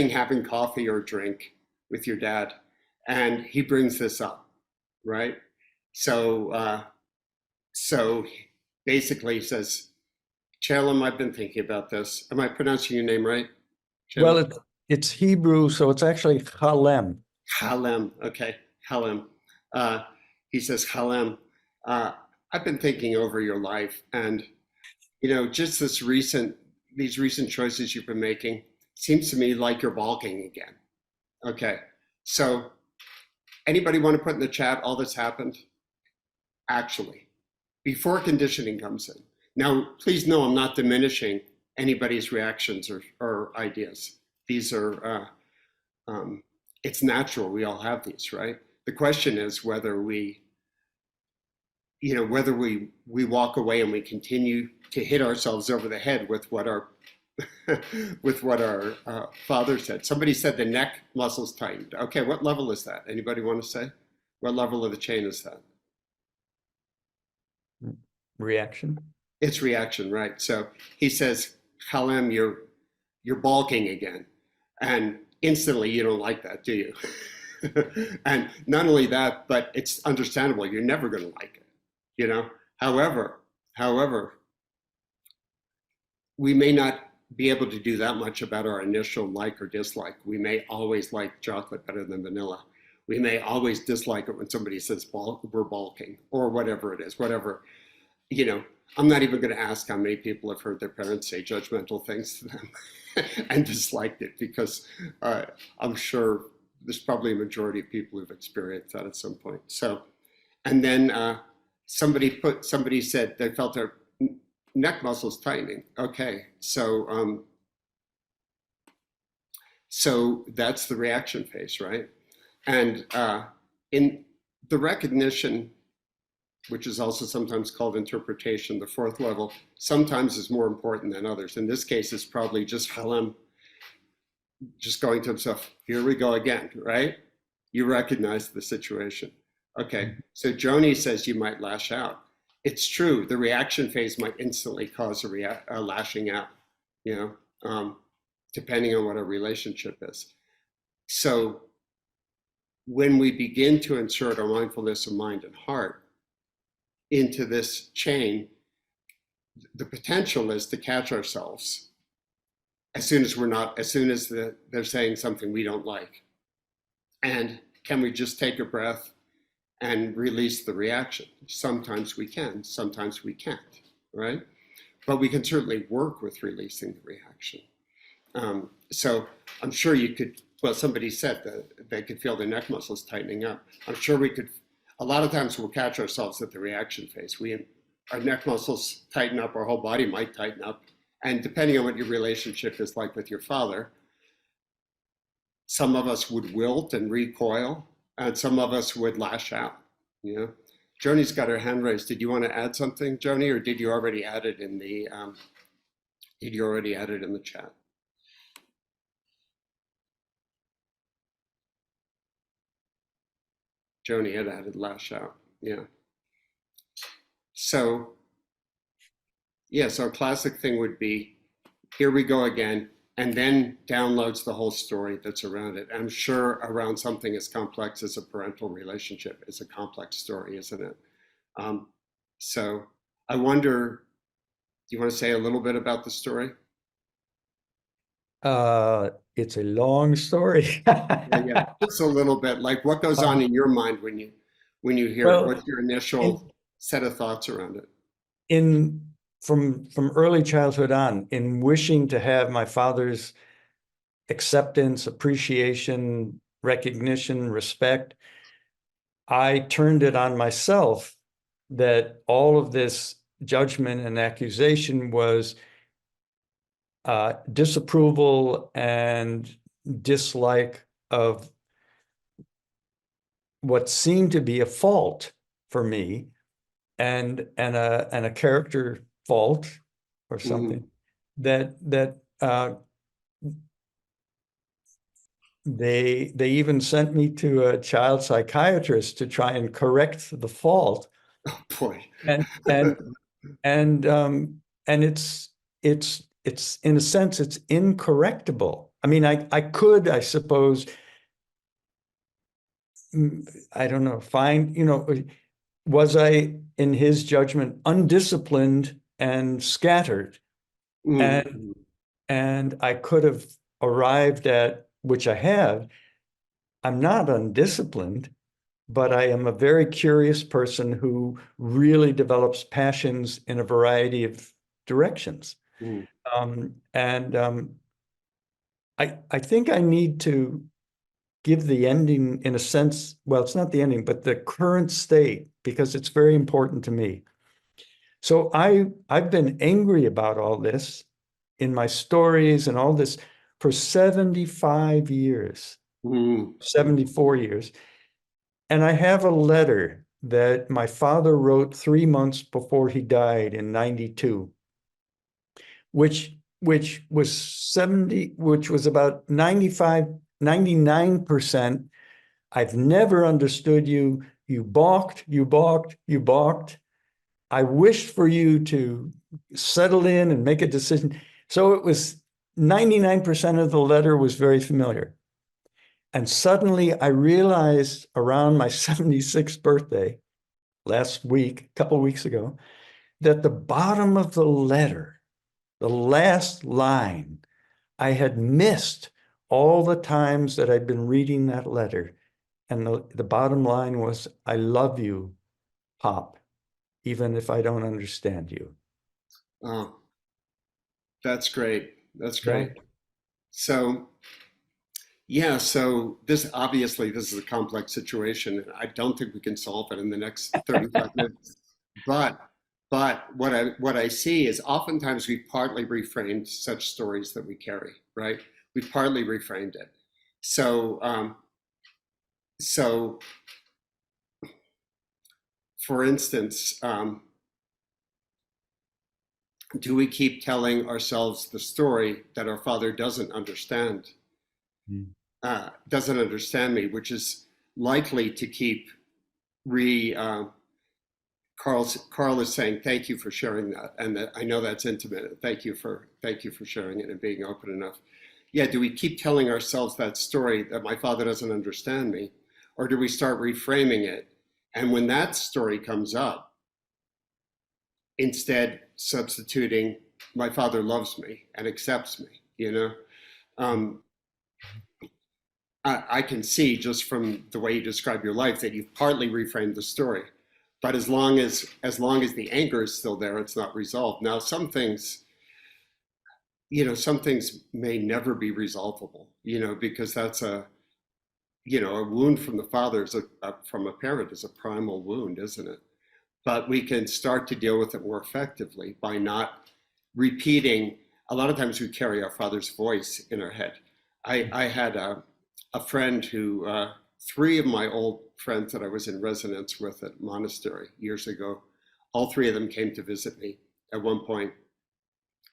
having coffee or drink with your dad, and he brings this up, right? So basically he says, Chalem, I've been thinking about this. Am I pronouncing your name right? Well, Chalem? it's Hebrew, so it's actually Chalem. Halem, okay, Halem. He says, Halem, I've been thinking over your life, and just these recent choices you've been making seems to me like you're balking again. Okay, so anybody want to put in the chat all this happened? Actually, before conditioning comes in. Now, please know I'm not diminishing anybody's reactions or ideas. These are, it's natural. We all have these, right? The question is whether we walk away and we continue to hit ourselves over the head with what our father said. Somebody said the neck muscles tightened. Okay, what level is that? Anybody want to say? What level of the chain is that? Reaction. It's reaction, right? So he says, Halem, you're balking again. And instantly you don't like that, do you? And not only that, but it's understandable. You're never going to like it. However, we may not be able to do that much about our initial like or dislike. We may always like chocolate better than vanilla. We may always dislike it when somebody says we're balking or whatever it is, whatever. I'm not even going to ask how many people have heard their parents say judgmental things to them and disliked it, because I'm sure there's probably a majority of people who've experienced that at some point. So, and then somebody said they felt their neck muscles tightening. Okay, so that's the reaction phase, right? And in the recognition, which is also sometimes called interpretation, the fourth level, sometimes is more important than others. In this case, it's probably just Halem just going to himself, here we go again, right? You recognize the situation. Okay, so Joni says you might lash out. It's true, the reaction phase might instantly cause a lashing out, depending on what our relationship is. So when we begin to insert our mindfulness of mind and heart into this chain, the potential is to catch ourselves as soon as they're saying something we don't like. And can we just take a breath and release the reaction? Sometimes we can, sometimes we can't, right? But we can certainly work with releasing the reaction. So I'm sure you could, well, somebody said that they could feel their neck muscles tightening up. I'm sure we could, a lot of times we'll catch ourselves at the reaction phase. Our neck muscles tighten up, our whole body might tighten up. And depending on what your relationship is like with your father, some of us would wilt and recoil, and some of us would lash out. Joni's got her hand raised. Did you want to add something, Joni, or did you already add it in the chat? Joni had added lash out. Yeah. So yes, our classic thing would be, here we go again, and then downloads the whole story that's around it. I'm sure around something as complex as a parental relationship is a complex story, isn't it? So I wonder, do you want to say a little bit about the story? It's a long story. Yeah, just a little bit. Like, what goes on in your mind when you hear it? Well, What's your initial set of thoughts around it? From early childhood on, in wishing to have my father's acceptance, appreciation, recognition, respect, I turned it on myself that all of this judgment and accusation was disapproval and dislike of what seemed to be a fault for me, and a character fault or something that they even sent me to a child psychiatrist to try and correct the fault. Oh boy. And and um and it's in a sense it's incorrectable. I mean, I could, I suppose, I don't know, find, was I, in his judgment, undisciplined and scattered? And Mm. and I could have arrived at, which I have, I'm not undisciplined, but I am a very curious person who really develops passions in a variety of directions. Mm. And I think I need to give the ending, in a sense, well, it's not the ending, but the current state, because it's very important to me. So I've been angry about all this in my stories and all this for 75 years, Mm. 74 years. And I have a letter that my father wrote 3 months before he died in 92, which was about 95, 99%. I've never understood you. You balked, you balked, you balked. I wished for you to settle in and make a decision. So it was 99% of the letter was very familiar. And suddenly I realized around my 76th birthday, last week, a couple of weeks ago, that the bottom of the letter, the last line, I had missed all the times that I'd been reading that letter. And the bottom line was, I love you, Pop, even if I don't understand you. Oh, that's great. That's Yeah. great. So, yeah, so this obviously this is a complex situation, and I don't think we can solve it in the next 35 minutes. But what I see is oftentimes we've partly reframed such stories that we carry, right? We've partly reframed it. So so for instance, do we keep telling ourselves the story that our father doesn't understand? Doesn't understand me, which is likely to keep re. Carl is saying thank you for sharing that, and that I know that's intimate. Thank you for sharing it and being open enough. Yeah, do we keep telling ourselves that story that my father doesn't understand me, or do we start reframing it? And when that story comes up, instead substituting my father loves me and accepts me, um, I can see just from the way you describe your life that you've partly reframed the story. But as long as the anger is still there, it's not resolved. Now, some things may never be resolvable, because that's a wound from the father from a parent is a primal wound, isn't it? But we can start to deal with it more effectively by not repeating. A lot of times we carry our father's voice in our head. I had a friend who, three of my old friends that I was in residence with at monastery years ago, all three of them came to visit me at one point.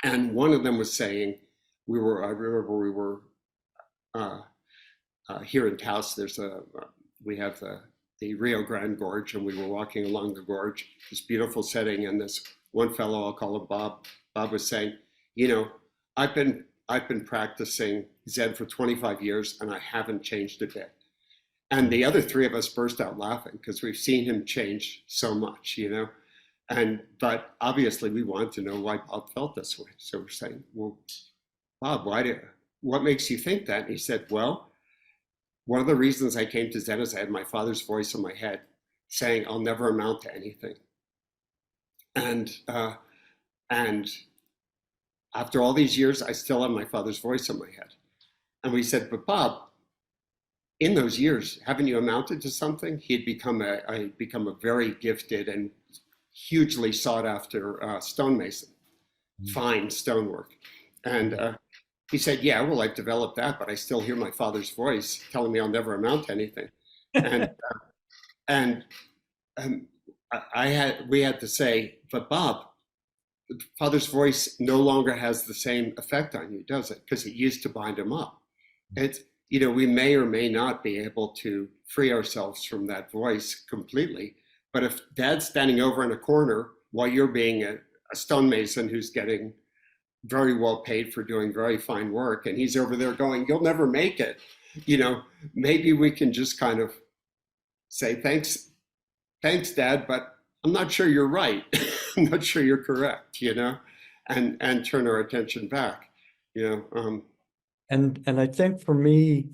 And one of them was saying, I remember we were here in Taos, we have the Rio Grande Gorge, and we were walking along the gorge, this beautiful setting, and this one fellow, I'll call him Bob, was saying, I've been practicing Zen for 25 years and I haven't changed a bit. And the other three of us burst out laughing because we've seen him change so much, but obviously we want to know why Bob felt this way. So we're saying, well, Bob, what makes you think that? And he said, well, one of the reasons I came to Zen is I had my father's voice in my head saying, I'll never amount to anything. And after all these years, I still have my father's voice in my head. And we said, but Bob, in those years, haven't you amounted to something? He had become a very gifted and hugely sought after stonemason, fine stonework. And he said, yeah, well, I've developed that, but I still hear my father's voice telling me I'll never amount to anything. And we had to say, but Bob, father's voice no longer has the same effect on you, does it? Because it used to bind him up. we may or may not be able to free ourselves from that voice completely. But if dad's standing over in a corner while you're being a stonemason who's getting very well paid for doing very fine work, and he's over there going, you'll never make it, maybe we can just kind of say, thanks, Dad, but I'm not sure you're right. I'm not sure you're correct, and turn our attention back, And I think for me,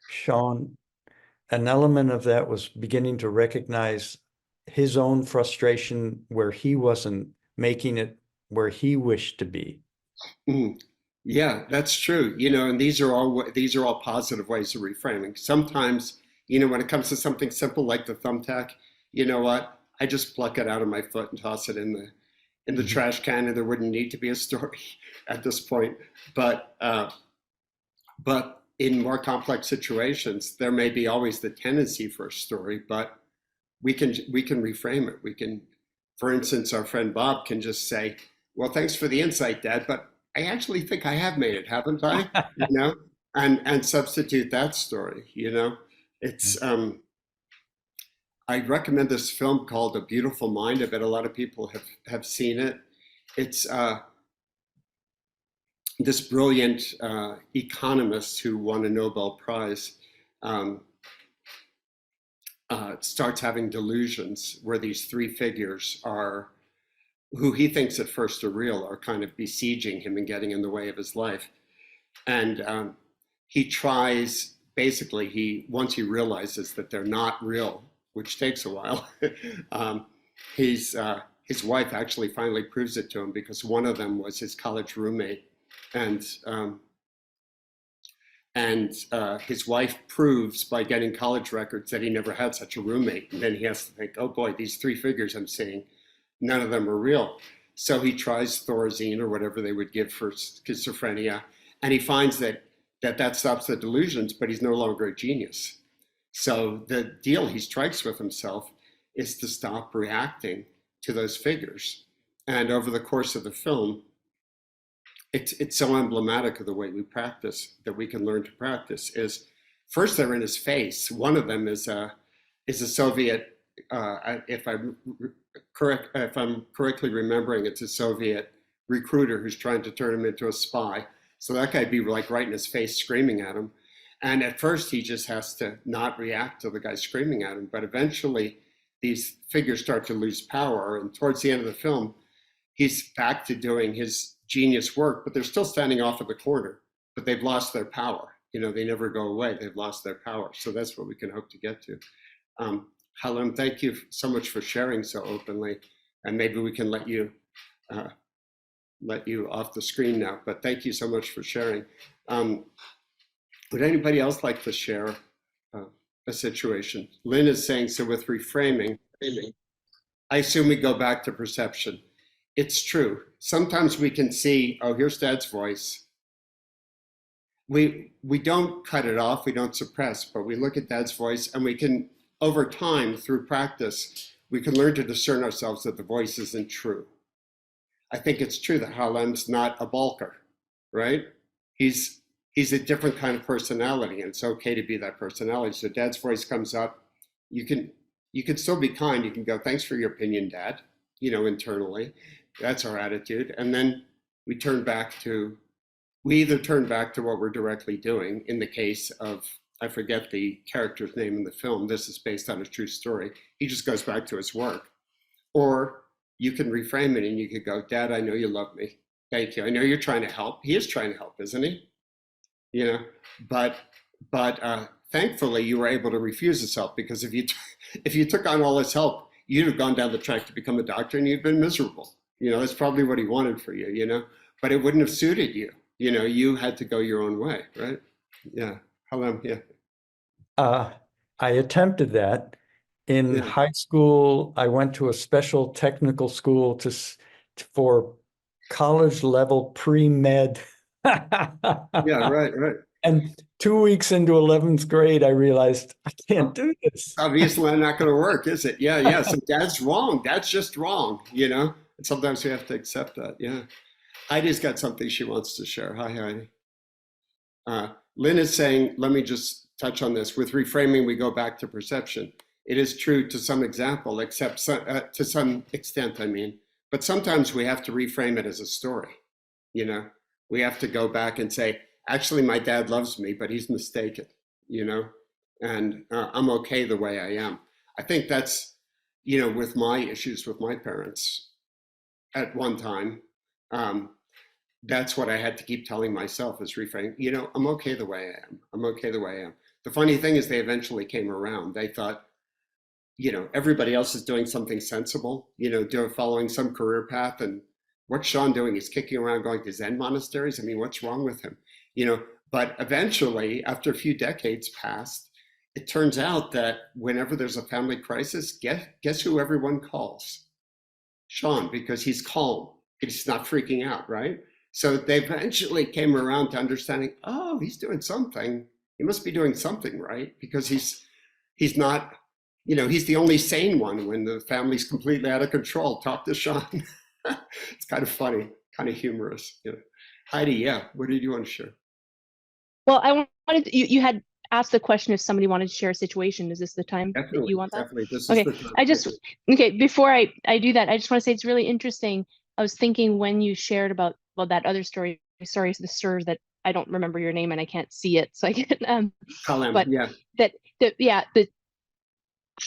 Sean, an element of that was beginning to recognize his own frustration where he wasn't making it where he wished to be. Yeah, that's true. And these are all positive ways of reframing. Sometimes, when it comes to something simple like the thumbtack, you know what? I just pluck it out of my foot and toss it in the trash can, and there wouldn't need to be a story at this point. But in more complex situations, there may be always the tendency for a story, but we can reframe it. We can, for instance, our friend Bob can just say, well, thanks for the insight, Dad, but I actually think I have made it, haven't I? And substitute that story, It's I recommend this film called A Beautiful Mind. I bet a lot of people have seen it. It's this brilliant economist who won a Nobel Prize starts having delusions where these three figures are, who he thinks at first are real, are kind of besieging him and getting in the way of his life. And he tries, basically, once he realizes that they're not real, which takes a while, his wife actually finally proves it to him, because one of them was his college roommate. And his wife proves by getting college records that he never had such a roommate. And then he has to think, oh boy, these three figures I'm seeing, none of them are real. So he tries Thorazine or whatever they would give for schizophrenia, and he finds that stops the delusions, but he's no longer a genius. So the deal he strikes with himself is to stop reacting to those figures. And over the course of the film, it's so emblematic of the way we practice, that we can learn to practice, is first they're in his face. One of them is a Soviet, if I'm correctly remembering, it's a Soviet recruiter who's trying to turn him into a spy. So that guy'd be like right in his face screaming at him. And at first he just has to not react to the guy screaming at him. But eventually these figures start to lose power. And towards the end of the film, he's back to doing his genius work, but they're still standing off at the corner, but they've lost their power. They never go away. They've lost their power. So that's what we can hope to get to. Halem, thank you so much for sharing so openly. And maybe we can let you off the screen now, but thank you so much for sharing. Would anybody else like to share a situation? Lynn is saying, so with reframing, I assume we go back to perception. It's true. Sometimes we can see, oh, here's Dad's voice. We don't cut it off, we don't suppress, but we look at Dad's voice, and we can, over time, through practice, we can learn to discern ourselves that the voice isn't true. I think it's true that Halem's not a balker, right? He's a different kind of personality, and it's okay to be that personality. So Dad's voice comes up, you can still be kind. You can go, thanks for your opinion, Dad, internally. That's our attitude. And then we either turn back to what we're directly doing. In the case of, I forget the character's name in the film, this is based on a true story. He just goes back to his work. Or you can reframe it and you could go, Dad, I know you love me. Thank you. I know you're trying to help. He is trying to help, isn't he? But thankfully you were able to refuse his help, because if you took on all his help, you'd have gone down the track to become a doctor and you'd been miserable. That's probably what he wanted for you, but it wouldn't have suited you. You had to go your own way, right? Yeah. Hello. Yeah. I attempted that. In high school, I went to a special technical school for college level pre-med. Yeah, right. And 2 weeks into 11th grade, I realized I can't do this. Obviously, not going to work, is it? Yeah. So Dad's wrong. That's just wrong, And sometimes we have to accept that. Yeah. Heidi's got something she wants to share. Hi, Heidi. Lynn is saying, let me just touch on this. With reframing, we go back to perception. It is true to some example, except to some extent, I mean, but sometimes we have to reframe it as a story. You know, we have to go back and say, actually, my dad loves me, but he's mistaken, you know, and I'm okay the way I am. I think that's, you know, with my issues with my parents at one time, that's what I had to keep telling myself is reframe, you know, I'm okay the way I am. I'm okay the way I am. The funny thing is they eventually came around. They thought, you know, everybody else is doing something sensible, you know, following some career path. And what's Sean doing? He's kicking around going to Zen monasteries. I mean, what's wrong with him? You know, but eventually, after a few decades passed, it turns out that whenever there's a family crisis, guess who everyone calls? Sean, because he's calm. He's not freaking out, right? So they eventually came around to understanding, oh, he's doing something. He must be doing something right because he's not, you know, he's the only sane one when the family's completely out of control. Talk to Sean. It's kind of funny, kind of humorous. You know. Heidi, yeah, what did you want to share? Well, I wanted you had asked the question if somebody wanted to share a situation. Is this the time Definitely, that you want that? definitely. This Okay, is the time. okay, before I do that, I just want to say it's really interesting. I was thinking when you shared about that other story, sorry, the sir that I don't remember your name and I can't see it, so I can Colin, but yeah, the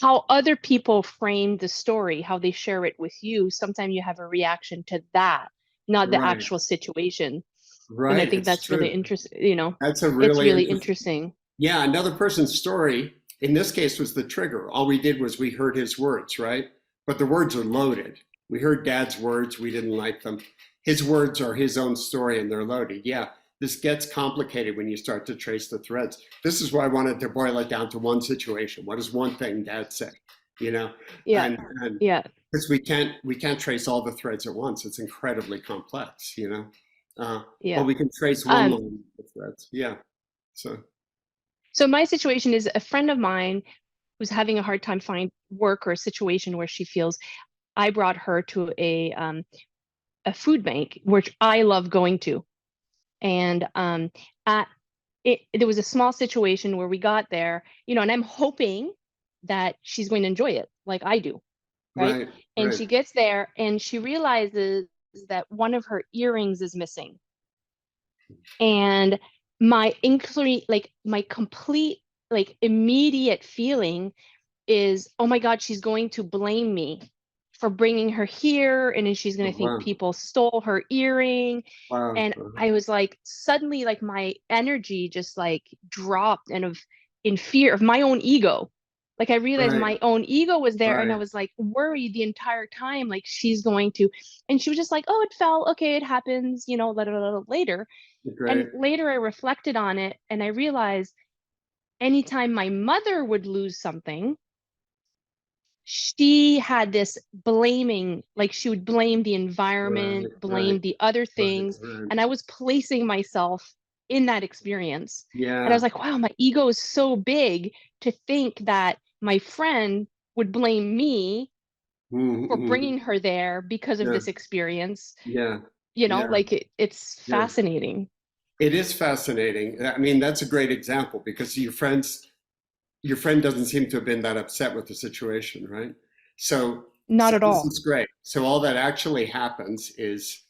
how other people frame the story, how they share it with you, sometimes you have a reaction to that, not the right, actual situation. And I right. think It's that's really true. interesting, you know, That's a it's really really interesting. interesting. Yeah, another person's story, in this case, was the trigger. All we did was we heard his words, right? But the words are loaded. We heard dad's words, we didn't like them. His words are his own story and they're loaded. Yeah, this gets complicated when you start to trace the threads. This is why I wanted to boil it down to one situation. What does one thing dad say? You know, Yeah, and yeah, because we can't trace all the threads at once. It's incredibly complex, you know. But yeah. we can trace one line of threads. Yeah. So So my situation is a friend of mine who's having a hard time finding work or a situation where she feels. I brought her to a food bank, which I love going to, and at there was a small situation where we got there, you know, and I'm hoping that she's going to enjoy it like I do, right? right, And right. she gets there and she realizes that one of her earrings is missing. And my inquiry, like my complete, like immediate feeling is, oh my God, she's going to blame me for bringing her here. And then she's going Oh, to think wow, people stole her earring. wow. And I was like, suddenly, like my energy just like dropped and in fear of my own ego. Like I realized Right, my own ego was there and I right. was like worried the entire time, like she's going to, and she was just like, oh, it fell. Okay, it happens, you know, later. And Great. later I reflected on it and I realized anytime my mother would lose something, she had this blaming, like she would blame the Right, environment, right, blame the other right, things. right. And I was placing myself in that experience. And I was Yeah. like, wow, my ego is so big to think that my friend would blame me for Mm-hmm. bringing her there because of Yeah, this experience. yeah, You know, yeah, like it's yeah. fascinating. It is fascinating. I mean, that's a great example because your friend doesn't seem to have been that upset with the situation, right? So, Not so at this all. is great. So all that actually happens is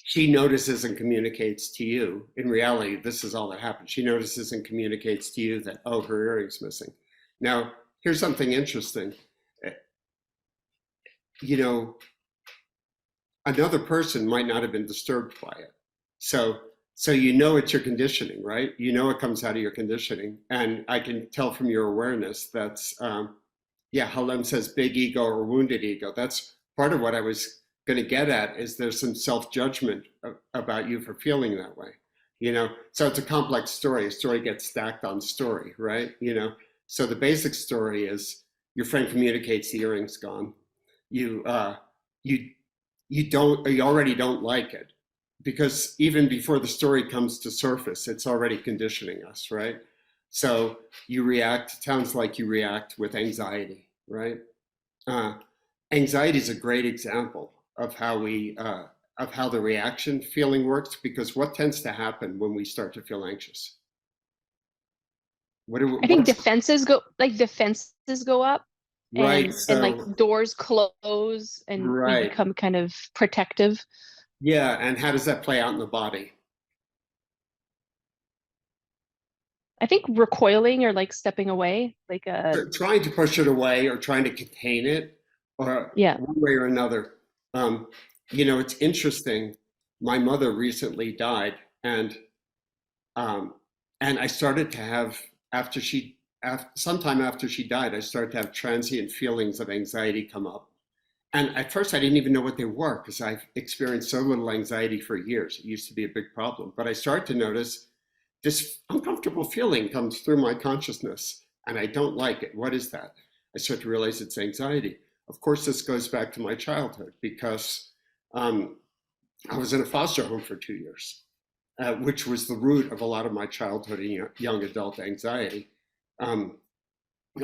she notices and communicates to you. In reality, this is all that happens. She notices and communicates to you that, oh, her earring's missing. Now, here's something interesting. You know, another person might not have been disturbed by it. So you know it's your conditioning, right? You know it comes out of your conditioning. And I can tell from your awareness that's, yeah, Halem says big ego or wounded ego. That's part of what I was going to get at is there's some self-judgment about you for feeling that way. You know, so it's a complex story. A story gets stacked on story, right? You know, so the basic story is your friend communicates the earring's gone. You, you you already don't like it because even before the story comes to surface it's already conditioning us, right? So you react, it sounds like you react with anxiety, right? uh, Anxiety is a great example of how we of how the reaction feeling works? Because what tends to happen when we start to feel anxious? I think defenses go up, right? and like So doors close and we right, become kind of protective. yeah. And how does that play out in the body? I think recoiling or like stepping away, like Trying to push it away or trying to contain it, or yeah. one way or another. Um, you know, it's interesting. My mother recently died, and um, I started to have sometime after she died, I started to have transient feelings of anxiety come up. And at first, I didn't even know what they were because I've experienced so little anxiety for years. It used to be a big problem, but I started to notice this uncomfortable feeling comes through my consciousness and I don't like it. What is that? I start to realize it's anxiety. Of course, this goes back to my childhood because I was in a foster home for 2 years, which was the root of a lot of my childhood and young adult anxiety. Um,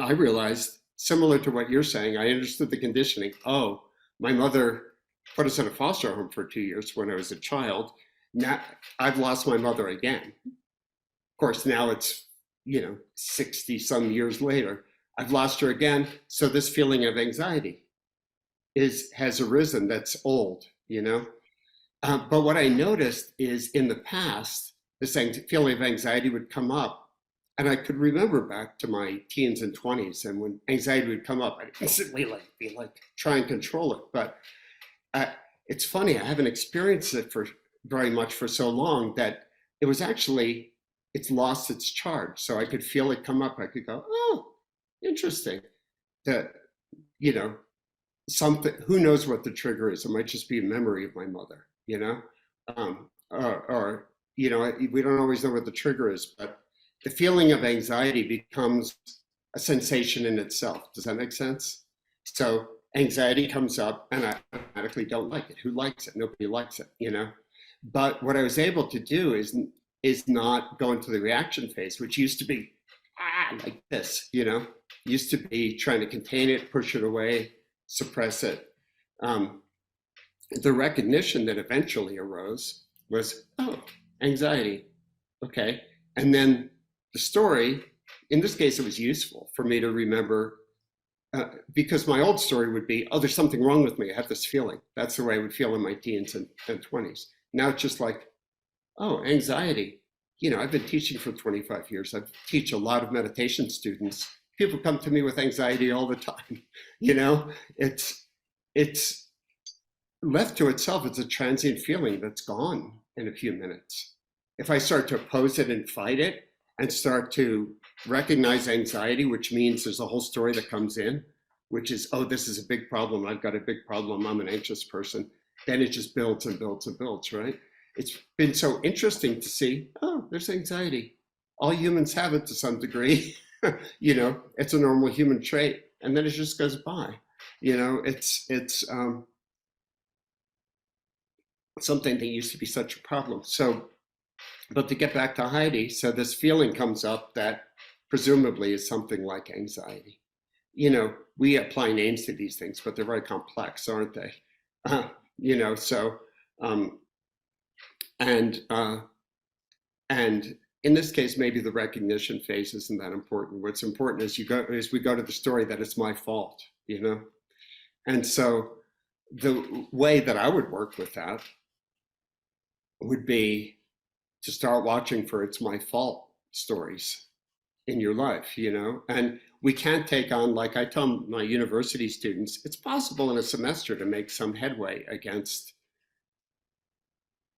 I realized, similar to what you're saying, I understood the conditioning. Oh, my mother put us in a foster home for 2 years when I was a child. Now I've lost my mother again. Of course, now it's, 60 some years later, I've lost her again. So this feeling of anxiety has arisen that's old, But what I noticed is in the past, this feeling of anxiety would come up. And I could remember back to my teens and 20s. And when anxiety would come up, I'd instantly be like, try and control it. But it's funny, I haven't experienced it for very much for so long that it was actually, it's lost its charge. So I could feel it come up. I could go, oh, interesting. That, something, who knows what the trigger is? It might just be a memory of my mother, or we don't always know what the trigger is, but the feeling of anxiety becomes a sensation in itself. Does that make sense? So anxiety comes up and I automatically don't like it. Who likes it? Nobody likes it, But what I was able to do is not go into the reaction phase, which used to be like this, used to be trying to contain it, push it away, suppress it. The recognition that eventually arose was, oh, anxiety. Okay. And then the story, in this case, it was useful for me to remember because my old story would be, oh, there's something wrong with me. I have this feeling. That's the way I would feel in my teens and 20s. Now it's just like, oh, anxiety. I've been teaching for 25 years. I teach a lot of meditation students. People come to me with anxiety all the time. It's left to itself. It's a transient feeling that's gone in a few minutes. If I start to oppose it and fight it and start to recognize anxiety, which means there's a whole story that comes in, which is, oh, this is a big problem. I've got a big problem. I'm an anxious person. Then it just builds and builds and builds, right? It's been so interesting to see, oh, there's anxiety. All humans have it to some degree. It's a normal human trait. And then it just goes by. It's something that used to be such a problem. So, but to get back to Heidi, so this feeling comes up that presumably is something like anxiety. We apply names to these things, but they're very complex, aren't they? And in this case, maybe the recognition phase isn't that important. What's important is we go to the story that it's my fault, And so the way that I would work with that would be to start watching for it's my fault stories in your life, And we can't take on, like I tell my university students, it's possible in a semester to make some headway against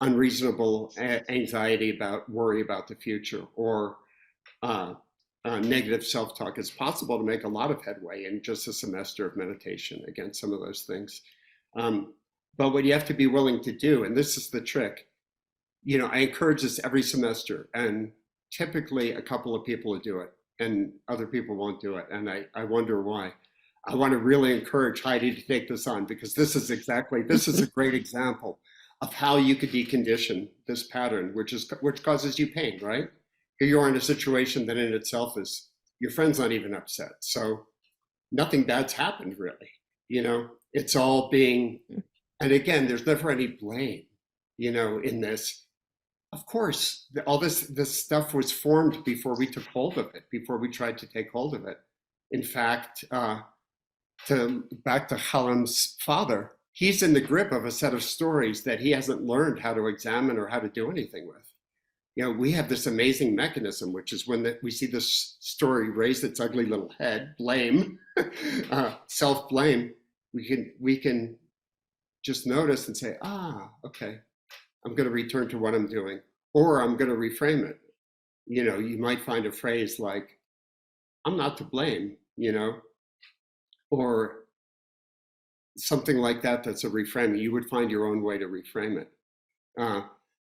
unreasonable anxiety worry about the future, or negative self-talk. It's possible to make a lot of headway in just a semester of meditation against some of those things. But what you have to be willing to do, and this is the trick, I encourage this every semester, and typically a couple of people will do it and other people won't do it. And I wonder why. I want to really encourage Heidi to take this on, because this is a great example of how you could decondition this pattern, which causes you pain, right? Here you are in a situation that in itself is, your friend's not even upset. So nothing bad's happened really, it's all being And again, there's never any blame, in this. Of course, all this stuff was formed before we took hold of it, before we tried to take hold of it. In fact, back to Halim's father, he's in the grip of a set of stories that he hasn't learned how to examine or how to do anything with. We have this amazing mechanism, which is when we see this story raise its ugly little head, blame, self-blame, we can just notice and say, okay, I'm going to return to what I'm doing, or I'm going to reframe it. You might find a phrase like, I'm not to blame, or something like that. That's a reframing. You would find your own way to reframe it.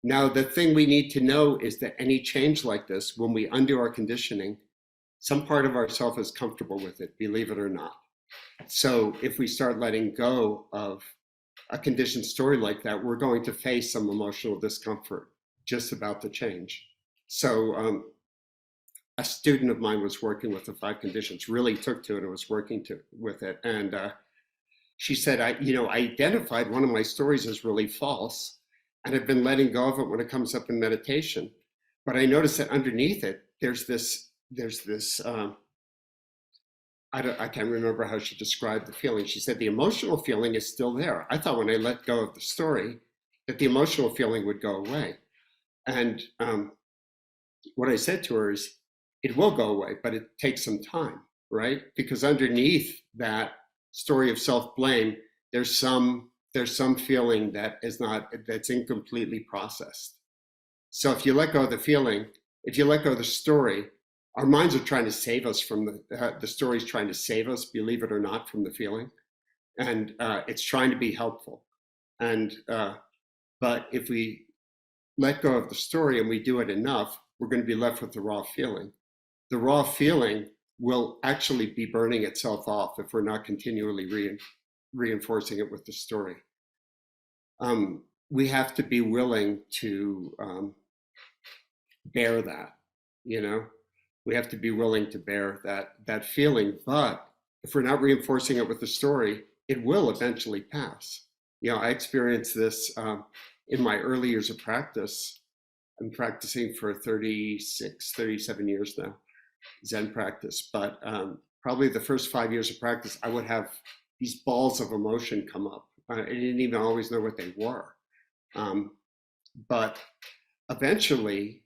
Now, the thing we need to know is that any change like this, when we undo our conditioning, some part of ourself is comfortable with it, believe it or not. So if we start letting go of a conditioned story like that, we're going to face some emotional discomfort just about the change. So a student of mine was working with the 5 conditions, really took to it and was working with it. And she said, I identified one of my stories as really false, and I've been letting go of it when it comes up in meditation. But I noticed that underneath it, there's this I can't remember how she described the feeling. She said the emotional feeling is still there. I thought when I let go of the story that the emotional feeling would go away. And what I said to her is, it will go away, but it takes some time, right? Because underneath that story of self-blame, there's some feeling that's incompletely processed. So if you let go of the feeling, if you let go of the story, our minds are trying to save us from the story's trying to save us, believe it or not, from the feeling. And it's trying to be helpful. And but if we let go of the story and we do it enough, we're going to be left with the raw feeling. The raw feeling will actually be burning itself off if we're not continually reinforcing it with the story. We have to be willing to bear that, we have to be willing to bear that feeling. But if we're not reinforcing it with the story, it will eventually pass. I experienced this in my early years of practice. I'm practicing for 37 years now, Zen practice. But probably the first 5 years of practice, I would have these balls of emotion come up. I didn't even always know what they were. But eventually,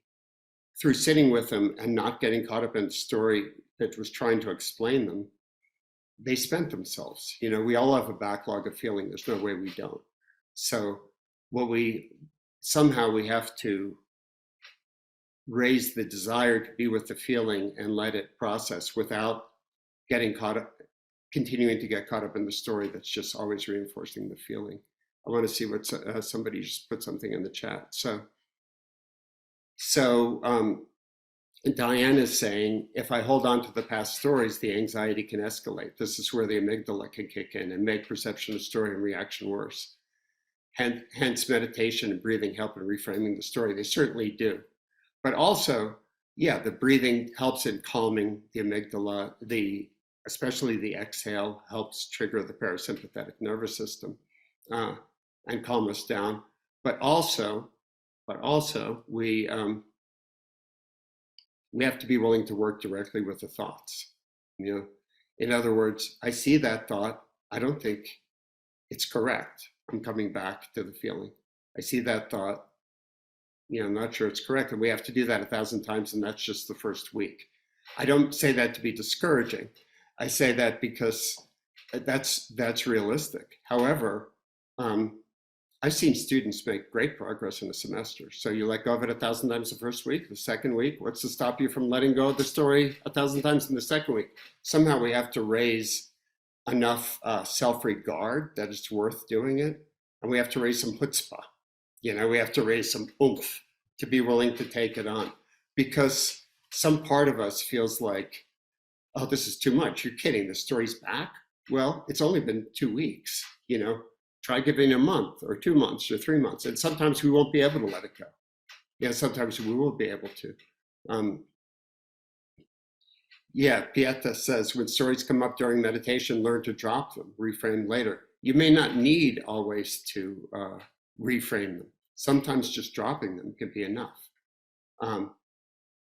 through sitting with them and not getting caught up in the story that was trying to explain them, they spent themselves. We all have a backlog of feeling. There's no way we don't. So somehow we have to raise the desire to be with the feeling and let it process without getting caught up, continuing to get caught up in the story that's just always reinforcing the feeling. I want to see what somebody just put something in the chat. So Diane is saying, if I hold on to the past stories, the anxiety can escalate. This is where the amygdala can kick in and make perception of story and reaction worse. Hence meditation and breathing help in reframing the story. They certainly do. But also, the breathing helps in calming the amygdala. Especially the exhale helps trigger the parasympathetic nervous system and calm us down. But also we have to be willing to work directly with the thoughts. In other words, I see that thought. I don't think it's correct. I'm coming back to the feeling. I see that thought. I'm not sure it's correct. And we have to do that 1,000 times. And that's just the first week. I don't say that to be discouraging. I say that because that's realistic. However, I've seen students make great progress in a semester. So you let go of it 1,000 times the first week, the second week. What's to stop you from letting go of the story 1,000 times in the second week? Somehow we have to raise enough self-regard that it's worth doing it. And we have to raise some chutzpah. We have to raise some oomph to be willing to take it on. Because some part of us feels like, oh, this is too much. You're kidding. The story's back. Well, it's only been 2 weeks, Try giving a month or 2 months or 3 months. And sometimes we won't be able to let it go. Sometimes we will be able to. Pieta says, when stories come up during meditation, learn to drop them, reframe later. you may not need always to reframe them. Sometimes just dropping them can be enough.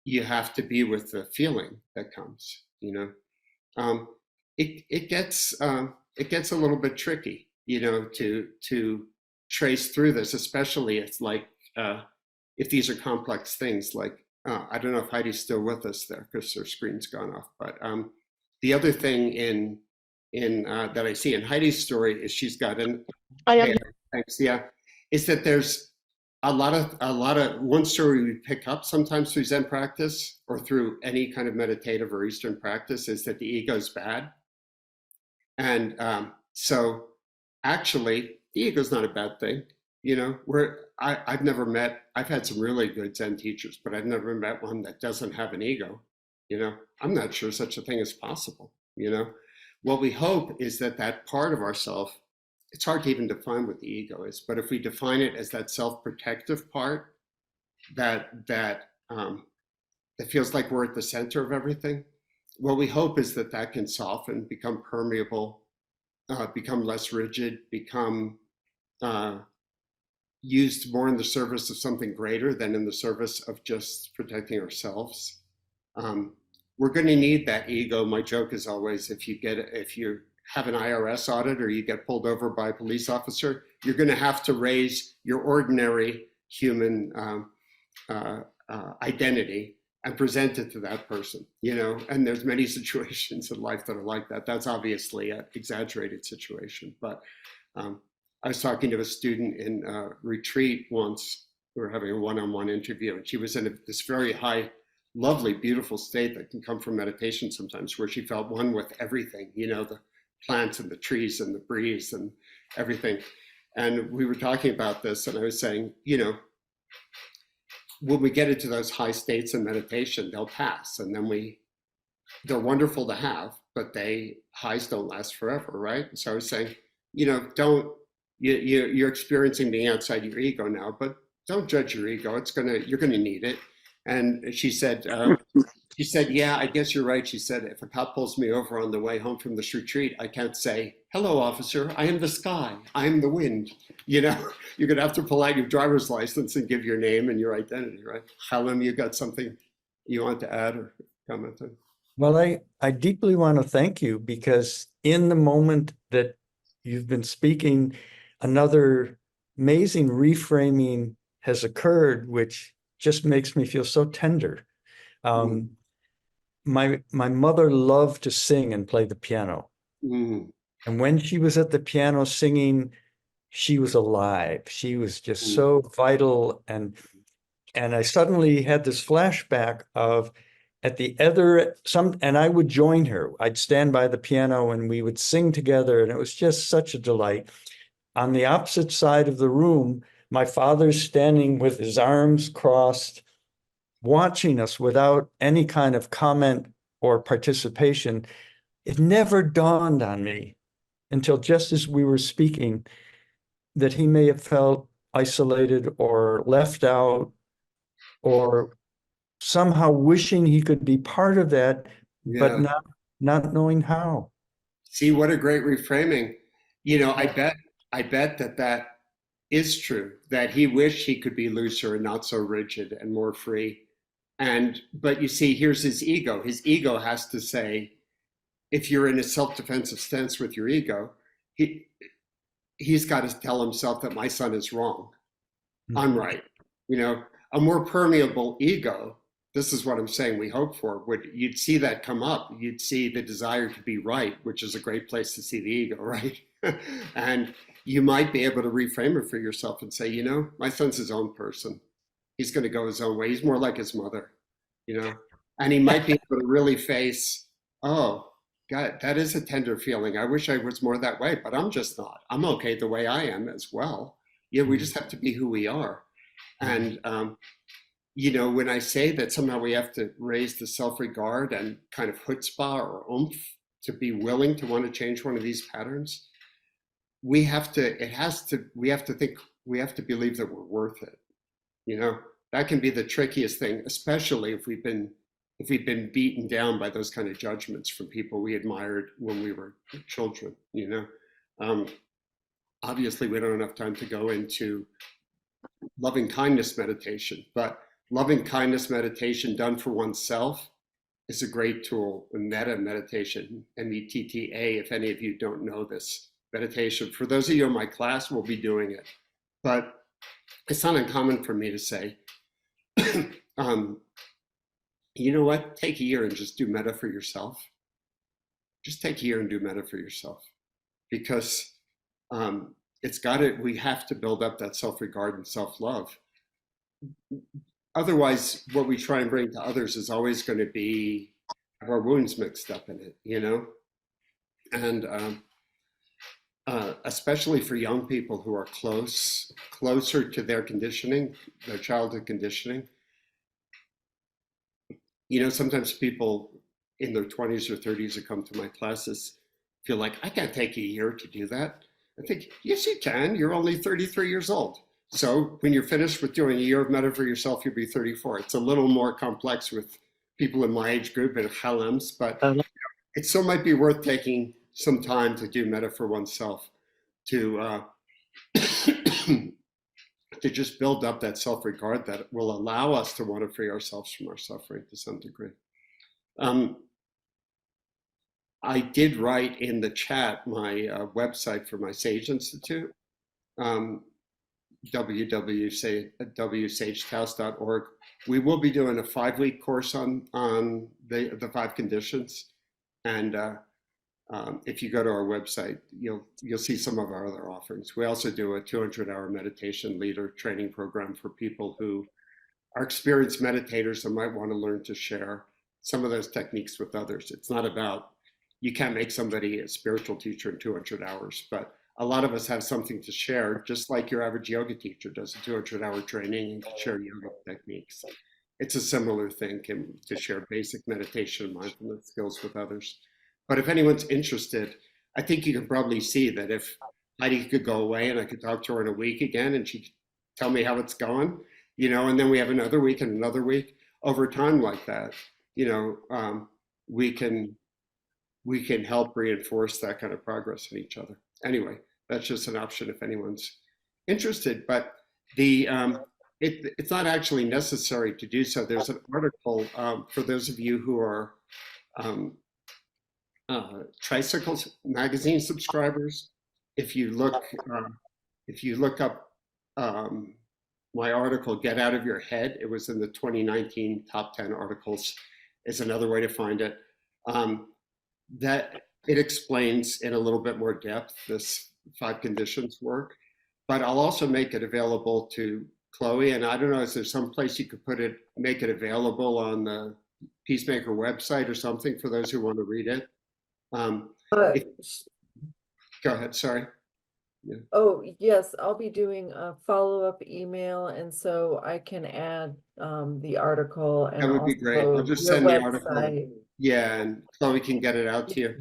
You have to be with the feeling that comes, it gets a little bit tricky, to trace through this, especially it's like if these are complex things. Like I don't know if Heidi's still with us there because her screen's gone off. But the other thing in that I see in Heidi's story is she's got an I am. thanks, yeah, is that there's a lot of one story we pick up sometimes through Zen practice or through any kind of meditative or Eastern practice is that the ego is bad. And so actually the ego is not a bad thing. I've had some really good Zen teachers, but I've never met one that doesn't have an ego. I'm not sure such a thing is possible. What we hope is that part of ourself, it's hard to even define what the ego is, but if we define it as that self-protective part that feels like we're at the center of everything, what we hope is that can soften, become permeable, become less rigid, become used more in the service of something greater than in the service of just protecting ourselves. We're going to need that ego. My joke is always, if you have an IRS audit or you get pulled over by a police officer, you're going to have to raise your ordinary human identity and present it to that person, and there's many situations in life that are like that. That's obviously an exaggerated situation, but I was talking to a student in a retreat once. We were having a one-on-one interview, and she was in this very high, lovely, beautiful state that can come from meditation sometimes, where she felt one with everything, the plants and the trees and the breeze and everything. And we were talking about this, and I was saying, when we get into those high states in meditation, they'll pass, and then they're wonderful to have, but highs don't last forever, right? So I was saying, you're experiencing being outside your ego now, but don't judge your ego. You're gonna need it. And she said, yeah, I guess you're right. She said, if a cop pulls me over on the way home from this retreat, I can't say, hello, officer, I am the sky, I am the wind. You're gonna have to pull out your driver's license and give your name and your identity, right? Helen, you got something you want to add or comment on? Well, I deeply want to thank you, because in the moment that you've been speaking, another amazing reframing has occurred, which just makes me feel so tender. My mother loved to sing and play the piano. And when she was at the piano singing, she was alive. She was just so vital. And I suddenly had this flashback of and I would join her. I'd stand by the piano and we would sing together. And it was just such a delight. On the opposite side of the room, my father's standing with his arms crossed, watching us without any kind of comment or participation. It never dawned on me until just as we were speaking that he may have felt isolated or left out, or somehow wishing he could be part of that, but not knowing how. See, what a great reframing. I bet that is true, that he wished he could be looser and not so rigid and more free. But you see, here's his ego. His ego has to say, if you're in a self-defensive stance with your ego, he's got to tell himself that my son is wrong. I'm right. A more permeable ego, this is what I'm saying we hope for, you'd see that come up. You'd see the desire to be right, which is a great place to see the ego, right? And you might be able to reframe it for yourself and say, my son's his own person. He's going to go his own way. He's more like his mother, and he might be able to really face, oh, God, that is a tender feeling. I wish I was more that way, but I'm just not. I'm okay the way I am as well. We just have to be who we are. And, when I say that somehow we have to raise the self-regard and kind of chutzpah or oomph to be willing to want to change one of these patterns, we have to believe that we're worth it. That can be the trickiest thing, especially if we've been beaten down by those kind of judgments from people we admired when we were children. obviously we don't have enough time to go into loving kindness meditation, but loving kindness meditation done for oneself is a great tool. Metta meditation, METTA, if any of you don't know this meditation. For those of you in my class, we'll be doing it. But it's not uncommon for me to say, you know what, take a year and just do metta for yourself. Just take a year and do metta for yourself. Because we have to build up that self-regard and self-love. Otherwise, what we try and bring to others is always going to be our wounds mixed up in it, you know? And especially for young people who are closer to their conditioning, their childhood conditioning. You know, sometimes people in their 20s or 30s who come to my classes feel like, I can't take a year to do that. I think, yes, you can. You're only 33 years old. So when you're finished with doing a year of metta for yourself, you'll be 34. It's a little more complex with people in my age group and halems, but it still might be worth taking some time to do metta for oneself, to to just build up that self-regard that will allow us to want to free ourselves from our suffering to some degree. I did write in the chat my website for my Sage Institute, www.sagetaus.org. We will be doing a 5-week course on the 5 conditions, and if you go to our website, you'll see some of our other offerings. We also do a 200-hour meditation leader training program for people who are experienced meditators and might want to learn to share some of those techniques with others. It's not about, you can't make somebody a spiritual teacher in 200 hours, but a lot of us have something to share, just like your average yoga teacher does a 200-hour training and can share yoga techniques. It's a similar thing, to share basic meditation and mindfulness skills with others. But if anyone's interested, I think you can probably see that if Heidi could go away and I could talk to her in a week again and she could tell me how it's going, you know, and then we have another week and another week, over time like that, you know, we can help reinforce that kind of progress in each other. Anyway, that's just an option if anyone's interested, but it's not actually necessary to do so. There's an article for those of you who are Tricycle magazine subscribers. If you look up my article, Get Out of Your Head, it was in the 2019 top 10 articles, is another way to find it. That it explains in a little bit more depth this 5 conditions work, but I'll also make it available to Chloe. And I don't know, is there some place you could make it available on the Peacemaker website or something for those who want to read it? Go ahead, sorry. Yeah. Oh, yes, I'll be doing a follow-up email, and so I can add the article and That would be great. I'll just send the article. Yeah, and Chloe can get it out to you.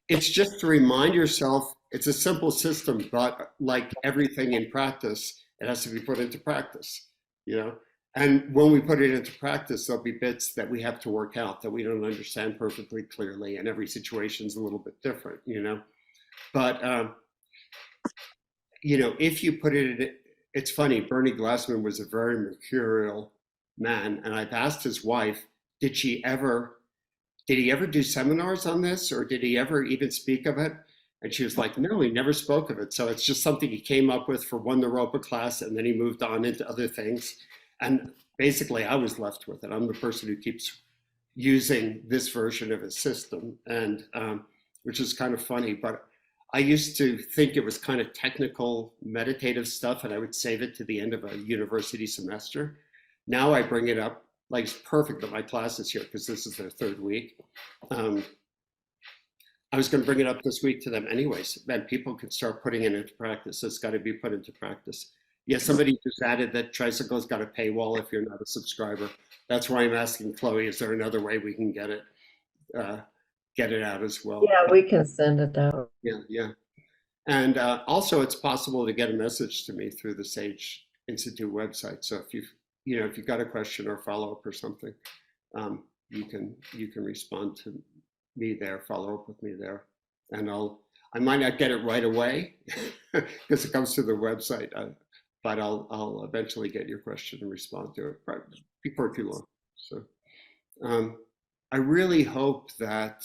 It's just to remind yourself, it's a simple system, but like everything in practice, it has to be put into practice, you know? And when we put it into practice, there'll be bits that we have to work out that we don't understand perfectly clearly, and every situation is a little bit different, you know? But, you know, if you put it in, it's funny, Bernie Glassman was a very mercurial man, and I've asked his wife, did he ever do seminars on this, or did he ever even speak of it? And she was like, no, he never spoke of it. So it's just something he came up with for one Naropa class, and then he moved on into other things. And basically, I was left with it. I'm the person who keeps using this version of his system, and which is kind of funny. But I used to think it was kind of technical, meditative stuff, and I would save it to the end of a university semester. Now I bring it up, like it's perfect that my class is here because this is their 3rd week. I was going to bring it up this week to them anyways, and people can start putting it into practice. It's got to be put into practice. Yeah, somebody just added that Tricycle's got a paywall if you're not a subscriber. That's why I'm asking Chloe, is there another way we can get it out as well? Yeah, we can send it out. Yeah. And also it's possible to get a message to me through the Sage Institute website. So if you've got a question or follow-up or something, you can respond to me there, follow up with me there. And I might not get it right away because it comes to the website, but I'll eventually get your question and respond to it, probably before too long. So I really hope that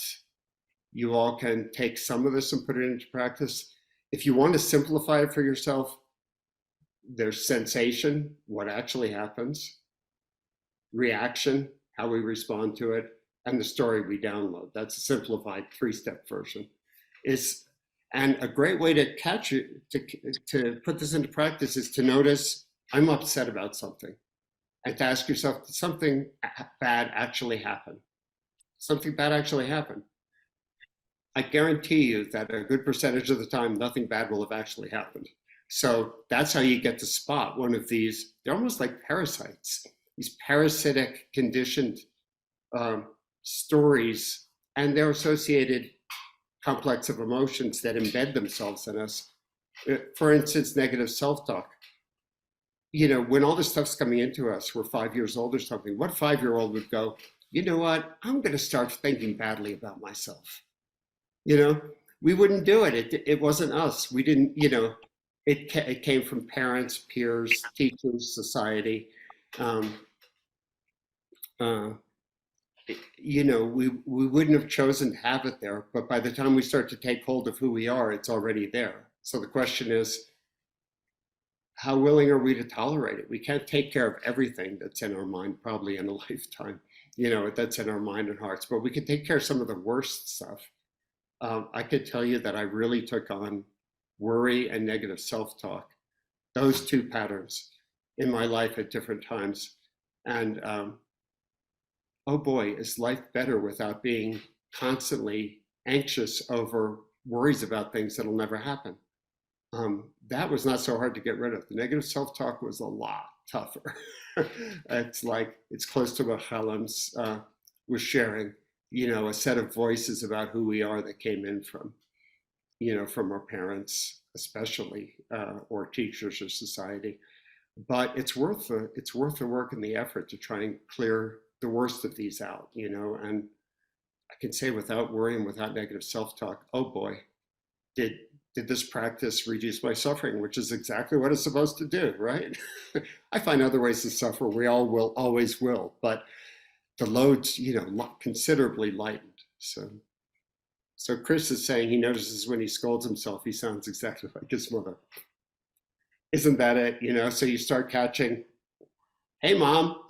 you all can take some of this and put it into practice. If you want to simplify it for yourself, there's sensation, what actually happens, reaction, how we respond to it, and the story we download. That's a simplified 3-step version. And a great way to catch it, to put this into practice, is to notice I'm upset about something, and to ask yourself, did something bad actually happen? Something bad actually happened. I guarantee you that a good percentage of the time, nothing bad will have actually happened. So that's how you get to spot one of these. They're almost like parasites, these parasitic conditioned stories, and their associated complex of emotions that embed themselves in us. For instance, negative self-talk. You know, when all this stuff's coming into us, we're 5 years old or something, what 5-year-old would go, you know what, I'm going to start thinking badly about myself? You know, we wouldn't do it. It wasn't us. We didn't, you know, it came from parents, peers, teachers, society. You know, we wouldn't have chosen to have it there, but by the time we start to take hold of who we are, it's already there. So the question is, how willing are we to tolerate it? We can't take care of everything that's in our mind, probably in a lifetime, you know, that's in our mind and hearts, but we can take care of some of the worst stuff. I could tell you that I really took on worry and negative self-talk, those two patterns in my life at different times. And oh boy, is life better without being constantly anxious over worries about things that'll never happen. That was not so hard to get rid of. The negative self-talk was a lot tougher. It's like, it's close to what Helms was sharing, you know, a set of voices about who we are that came in from, you know, from our parents, especially, or teachers or society. But it's worth the work and the effort to try and clear the worst of these out, you know. And I can say without worry and without negative self-talk, oh boy, did this practice reduce my suffering, which is exactly what it's supposed to do, right? I find other ways to suffer. We all will, always will, but the load's, you know, considerably lightened. So Chris is saying he notices when he scolds himself, he sounds exactly like his mother. Isn't that it? You know, so you start catching, hey mom,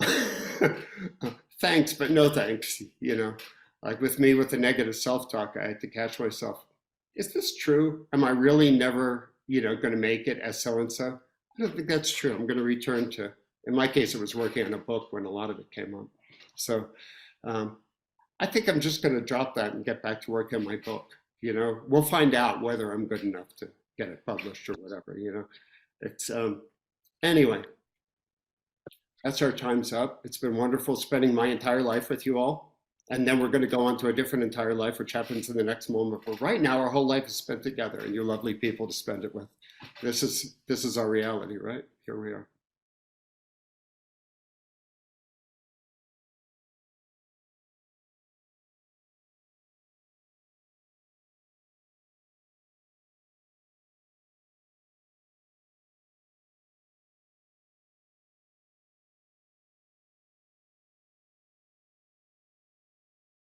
thanks, but no thanks. You know, like with me with the negative self-talk, I had to catch myself. Is this true? Am I really never, you know, going to make it as so-and-so? I don't think that's true. I'm going to return to, in my case, it was working on a book when a lot of it came up. So I think I'm just going to drop that and get back to work on my book. You know, we'll find out whether I'm good enough to get it published or whatever, you know. It's, anyway, that's our time's up. It's been wonderful spending my entire life with you all. And then we're going to go on to a different entire life, which happens in the next moment. But right now, our whole life is spent together, and you're lovely people to spend it with. This is our reality, right? Here we are.